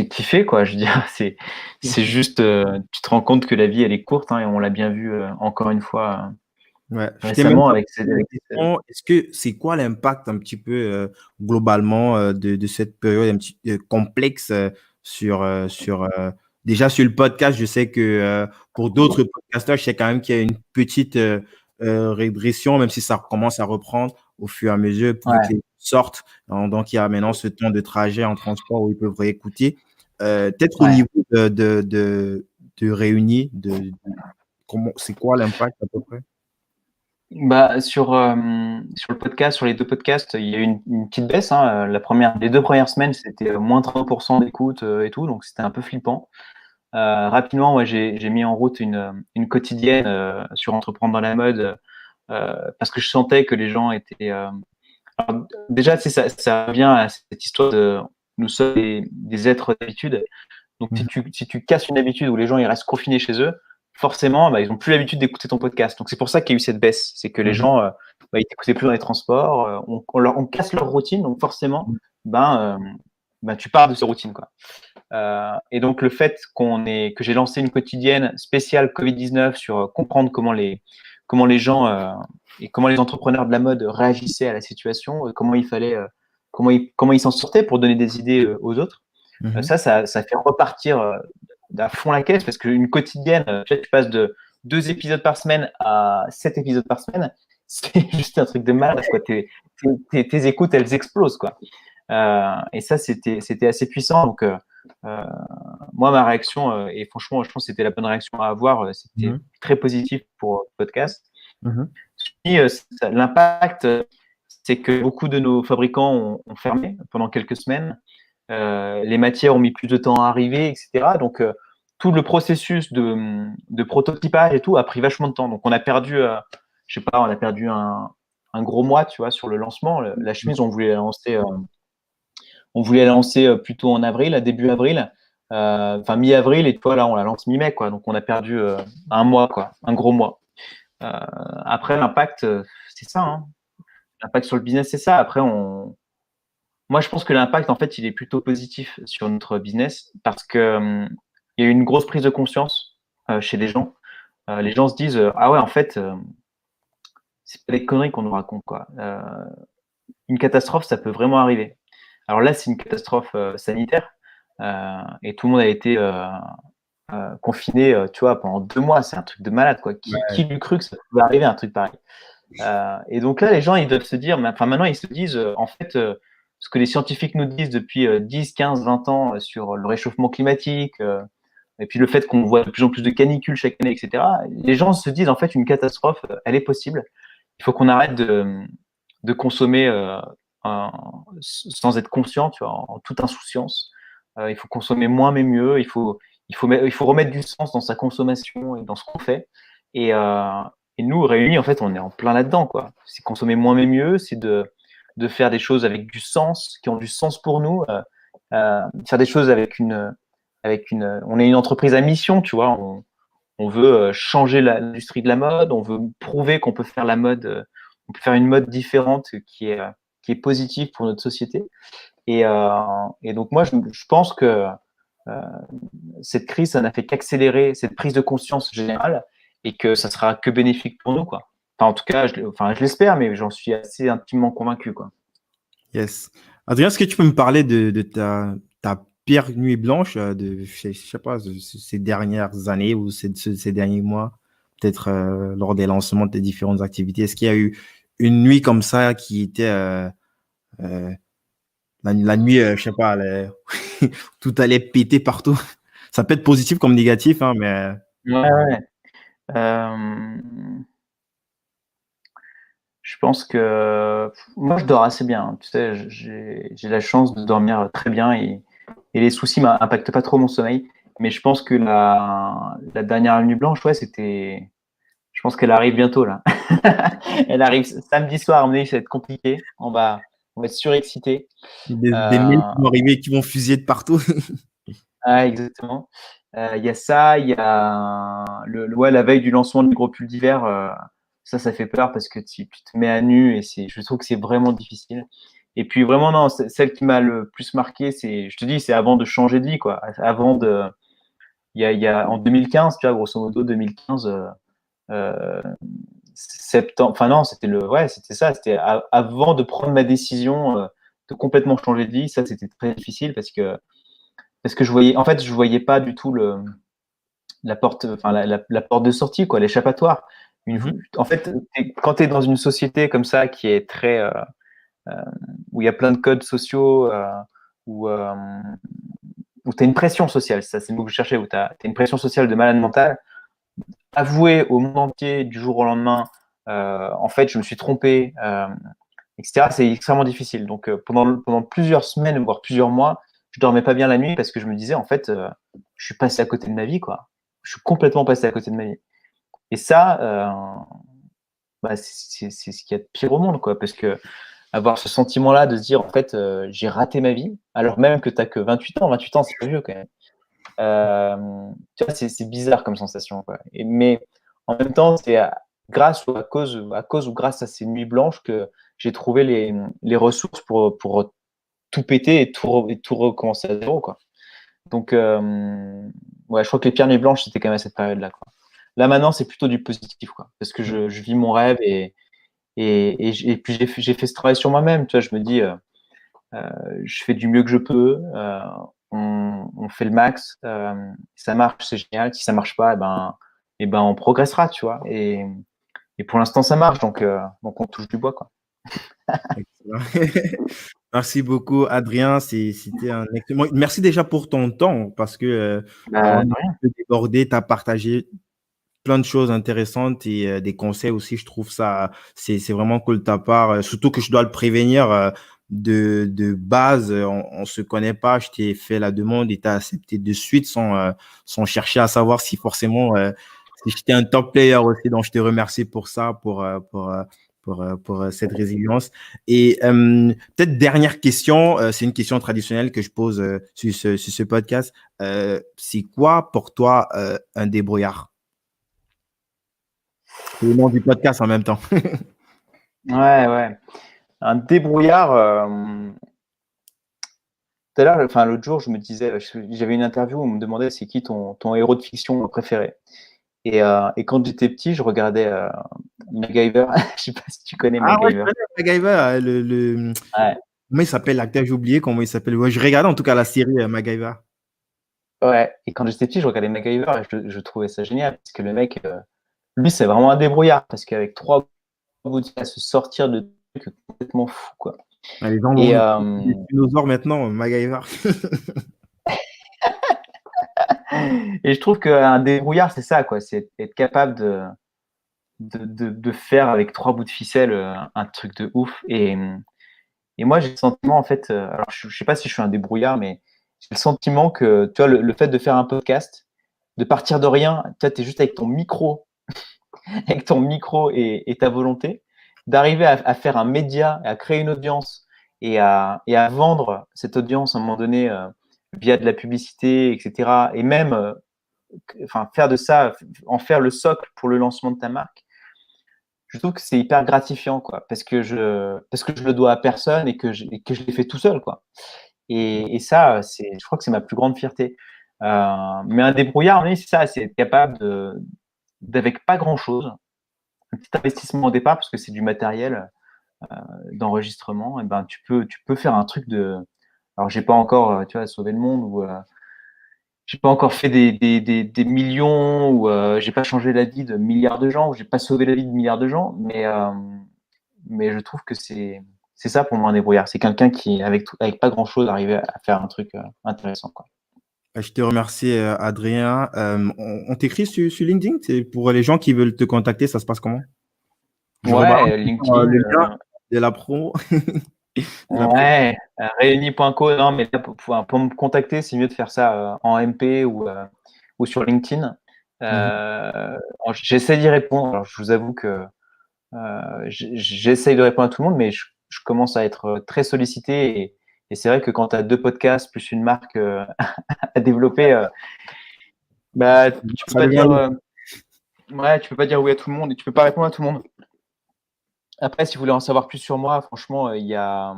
kiffer, quoi. Je veux dire, c'est juste, tu te rends compte que la vie, elle est courte, hein, et on l'a bien vu encore une fois Ouais. récemment avec Est-ce que c'est quoi l'impact un petit peu globalement de cette période un petit complexe déjà sur le podcast? Je sais que pour d'autres podcasteurs, je sais quand même qu'il y a une petite régression, même si ça commence à reprendre au fur et à mesure, vu que les sortent. Donc, il y a maintenant ce temps de trajet en transport où ils peuvent réécouter. Peut-être au niveau de Réunis, c'est quoi l'impact à peu près? Sur le podcast, sur les 2 podcasts, il y a eu une petite baisse, hein. Les 2 premières semaines, c'était moins 30% d'écoute et tout, donc c'était un peu flippant. Rapidement, ouais, j'ai mis en route une quotidienne sur Entreprendre dans la mode, parce que je sentais que les gens étaient. Alors, déjà, tu sais, ça revient à cette histoire de nous sommes des êtres d'habitude. Donc, si tu casses une habitude où les gens ils restent confinés chez eux, forcément, ils n'ont plus l'habitude d'écouter ton podcast. Donc, c'est pour ça qu'il y a eu cette baisse. C'est que les gens, ils t'écoutaient plus dans les transports, on casse leur routine. Donc, forcément, tu pars de cette routine, quoi. Et donc, le fait que j'ai lancé une quotidienne spéciale Covid-19 sur comprendre comment les gens et comment les entrepreneurs de la mode réagissaient à la situation, comment ils s'en sortaient pour donner des idées aux autres. Ça fait repartir à fond la caisse, parce qu'une quotidienne, tu passes de 2 épisodes par semaine à 7 épisodes par semaine, c'est juste un truc de malade, quoi. Tes écoutes, elles explosent, quoi. Et ça, c'était assez puissant. Donc, moi, ma réaction, et franchement, je pense que c'était la bonne réaction à avoir, c'était Mhm. très positif pour le podcast. Mhm. Et, l'impact, c'est que beaucoup de nos fabricants ont fermé pendant quelques semaines. Les matières ont mis plus de temps à arriver, etc. Donc, tout le processus de prototypage et tout a pris vachement de temps. Donc, on a perdu, je sais pas, on a perdu un gros mois, tu vois, sur le lancement. La chemise, on voulait la lancer plutôt en avril, à début avril, enfin mi-avril, et toi, là, on la lance mi-mai, quoi. Donc, on a perdu un mois, quoi, un gros mois. Euh, Après, l'impact, c'est ça, hein. L'impact sur le business, c'est ça. Après, moi, je pense que l'impact, en fait, il est plutôt positif sur notre business parce que il y a eu une grosse prise de conscience chez les gens. Les gens se disent ah ouais, en fait, c'est pas des conneries qu'on nous raconte, quoi. Une catastrophe, ça peut vraiment arriver. Alors là, c'est une catastrophe sanitaire et tout le monde a été confiné, tu vois, pendant 2 mois. C'est un truc de malade, quoi. Qui Ouais. lui cru que ça pouvait arriver un truc pareil? Et donc là, les gens, ils doivent se dire, enfin maintenant, ils se disent, en fait, ce que les scientifiques nous disent depuis 10, 15, 20 ans sur le réchauffement climatique, et puis le fait qu'on voit de plus en plus de canicules chaque année, etc., les gens se disent, en fait, une catastrophe, elle est possible. Il faut qu'on arrête de consommer sans être conscient, tu vois, en toute insouciance. Il faut consommer moins mais mieux. Il faut remettre du sens dans sa consommation et dans ce qu'on fait. Et, euh, et nous, réunis, en fait, on est en plein là-dedans, quoi. C'est consommer moins mais mieux, c'est de faire des choses avec du sens, qui ont du sens pour nous, faire des choses on est une entreprise à mission, tu vois. On veut changer l'industrie de la mode, on veut prouver qu'on peut faire la mode, on peut faire une mode différente qui est positive pour notre société. Et donc moi, je pense que euh, cette crise, ça n'a fait qu'accélérer cette prise de conscience générale et que ça sera que bénéfique pour nous, quoi. Enfin, en tout cas, je l'espère, mais j'en suis assez intimement convaincu, quoi. Yes. Adrien, est-ce que tu peux me parler de ta pire nuit blanche je sais pas, de ces dernières années ou ces derniers mois, peut-être lors des lancements de tes différentes activités? Est-ce qu'il y a eu une nuit comme ça qui était euh, la nuit, je sais pas, tout allait péter partout? Ça peut être positif comme négatif, hein, mais Ouais, ouais. Euh, je pense que moi, je dors assez bien, hein. Tu sais, j'ai la chance de dormir très bien et les soucis m'impactent pas trop mon sommeil. Mais je pense que la dernière nuit blanche, ouais, c'était. Je pense qu'elle arrive bientôt, là. Elle arrive samedi soir, à mon avis, ça va être compliqué. On va être surexcité. des mails Euh, qui vont arriver, qui vont fusiller de partout. exactement. Il y a ça, il y a ouais, la veille du lancement du gros pull d'hiver. Ça fait peur parce que tu te mets à nu et je trouve que c'est vraiment difficile. Et puis vraiment, non, celle qui m'a le plus marqué, je te dis, c'est avant de changer de vie, quoi. En 2015, tu vois, grosso modo, 2015, euh, septembre, enfin non, ouais, c'était ça, c'était avant de prendre ma décision de complètement changer de vie. Ça, c'était très difficile parce que je voyais pas du tout la porte, enfin la porte de sortie, quoi, l'échappatoire. Mhm. En fait, quand tu es dans une société comme ça qui est très, euh, où il y a plein de codes sociaux, où, euh, où tu as une pression sociale, ça c'est le mot que je cherchais, où tu as une pression sociale de malade mental, avouer au monde entier du jour au lendemain, en fait, je me suis trompé, etc., c'est extrêmement difficile. Donc, pendant plusieurs semaines, voire plusieurs mois, je dormais pas bien la nuit parce que je me disais, en fait, je suis passé à côté de ma vie, quoi. Je suis complètement passé à côté de ma vie. Et ça, bah, c'est ce qu'il y a de pire au monde, quoi, parce que avoir ce sentiment-là de se dire, en fait, j'ai raté ma vie, alors même que tu n'as que 28 ans. 28 ans, c'est pas vieux quand même. Tu vois, c'est bizarre comme sensation, quoi. Mais en même temps, c'est grâce ou à cause ou grâce à ces nuits blanches que j'ai trouvé les ressources pour tout péter et tout recommencer à zéro, quoi. Donc, ouais, je crois que les pires nuits blanches, c'était quand même à cette période-là, quoi. Là, maintenant, c'est plutôt du positif, quoi, parce que je vis mon rêve et puis j'ai fait ce travail sur moi-même. Tu vois, je me dis, je fais du mieux que je peux. On fait le max. Si ça marche, c'est génial. Si ça marche pas, eh ben, on progressera, tu vois. Et pour l'instant, ça marche, donc on touche du bois, quoi. Excellent. Merci beaucoup, Adrien. C'était un excellent. Merci déjà pour ton temps parce que avant De de rien. déborder, tu as partagé plein de choses intéressantes et des conseils aussi. Je trouve ça, c'est vraiment cool de ta part. Surtout que je dois le prévenir de base. On se connaît pas. Je t'ai fait la demande et tu as accepté de suite sans chercher à savoir si forcément si j'étais un top player aussi. Donc, je te remercie pour ça, pour cette résilience. Et peut-être dernière question, c'est une question traditionnelle que je pose sur ce podcast. C'est quoi pour toi un débrouillard? C'est le nom du podcast en même temps. Ouais, ouais. Un débrouillard. Tout à l'heure, enfin l'autre jour, je me disais, j'avais une interview où on me demandait c'est qui ton héros de fiction préféré. Et quand j'étais petit, je regardais MacGyver. Je sais pas si tu connais Ah ouais, je MacGyver. connais MacGyver. Ouais, Comment il s'appelle l'acteur? J'ai oublié comment il s'appelle. Ouais, je regardais en tout cas la série MacGyver. ouais. Et quand j'étais petit, je regardais MacGyver et je trouvais ça génial parce que le mec, lui, c'est vraiment un débrouillard parce qu'avec 3 bouts, il va se sortir de trucs complètement fous, quoi. Ah, les gens Et, vont des dinosaures maintenant, MacGyver. et je trouve qu'un débrouillard, c'est ça, quoi. C'est être capable de faire avec 3 bouts de ficelle un truc de ouf. Et moi, j'ai le sentiment, en fait, alors je sais pas si je suis un débrouillard, mais j'ai le sentiment que, tu vois, le fait de faire un podcast, de partir de rien, tu es juste avec ton micro, avec ton micro et ta volonté, d'arriver à faire un média, à créer une audience et à vendre cette audience à un moment donné via de la publicité, etc. Et même enfin, faire de ça, en faire le socle pour le lancement de ta marque, je trouve que c'est hyper gratifiant, quoi, parce que je le dois à personne et que je l'ai fait tout seul, quoi. Et ça, je crois que c'est ma plus grande fierté. Mais un débrouillard, oui, c'est ça, c'est être capable d'avec pas grand-chose, un petit investissement au départ, parce que c'est du matériel d'enregistrement, et ben tu peux faire un truc de. Alors, j'ai pas encore, tu vois, sauvé le monde ou j'ai pas encore fait des millions ou j'ai pas changé la vie de milliards de gens ou j'ai pas sauvé la vie de milliards de gens, mais je trouve que c'est ça pour moi un débrouillard. C'est quelqu'un qui, avec pas grand-chose, arrive à faire un truc intéressant, quoi. Je te remercie, Adrien. On t'écrit sur LinkedIn? C'est pour les gens qui veulent te contacter, ça se passe comment? Je rebalance Ouais, LinkedIn, le lien de la pro. De la pro. ouais, réunis.co, non, mais là, pour me contacter, c'est mieux de faire ça en MP ou sur LinkedIn. Mhm. J'essaie d'y répondre. Alors, je vous avoue que j'essaye de répondre à tout le monde, mais je commence à être très sollicité et c'est vrai que quand tu as 2 podcasts plus une marque à développer, bah, tu peux Ça pas devient dire, lourd. ouais, tu peux pas dire oui à tout le monde et tu peux pas répondre à tout le monde. Après, si vous voulez en savoir plus sur moi, franchement, il y a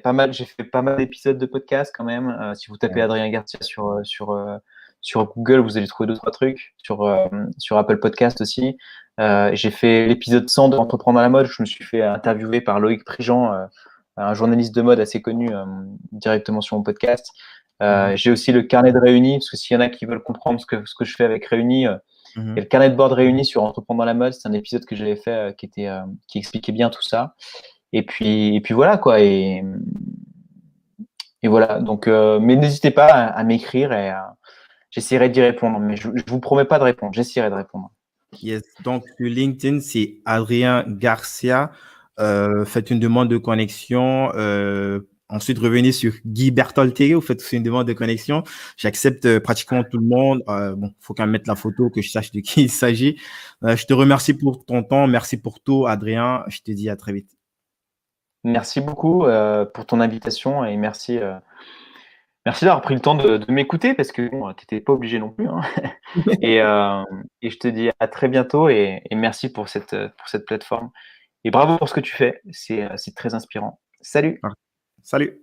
pas mal, j'ai fait pas mal d'épisodes de podcast quand même. Si vous tapez Adrien Garcia sur Google, vous allez trouver 2, 3 trucs. Sur Apple Podcast aussi. J'ai fait l'épisode 100 de Entreprendre à la mode. Je me suis fait interviewer par Loïc Prigent, un journaliste de mode assez connu, directement sur mon podcast. Mhm. J'ai aussi le carnet de Réunis, parce que s'il y en a qui veulent comprendre ce que je fais avec Réunis, et Mhm. le carnet de bord réuni sur Entreprendre dans la mode, c'est un épisode que j'avais fait qui expliquait bien tout ça. Et puis voilà quoi. Et voilà. Donc, mais n'hésitez pas à m'écrire et j'essaierai d'y répondre. Mais je vous promets pas de répondre. J'essaierai de répondre. Yes. Donc, sur LinkedIn, c'est Adrien Garcia. Faites une demande de connexion. Ensuite, revenez sur Guy Bertolté. Vous faites aussi une demande de connexion. J'accepte pratiquement tout le monde. Bon, faut quand même mettre la photo, que je sache de qui il s'agit. Je te remercie pour ton temps. Merci pour tout, Adrien. Je te dis à très vite. Merci beaucoup pour ton invitation et merci d'avoir pris le temps de m'écouter parce que bon, tu n'étais pas obligé non plus, hein. Et, euh, et je te dis à très bientôt et merci pour cette plateforme. Et bravo pour ce que tu fais. C'est très inspirant. Salut! Salut.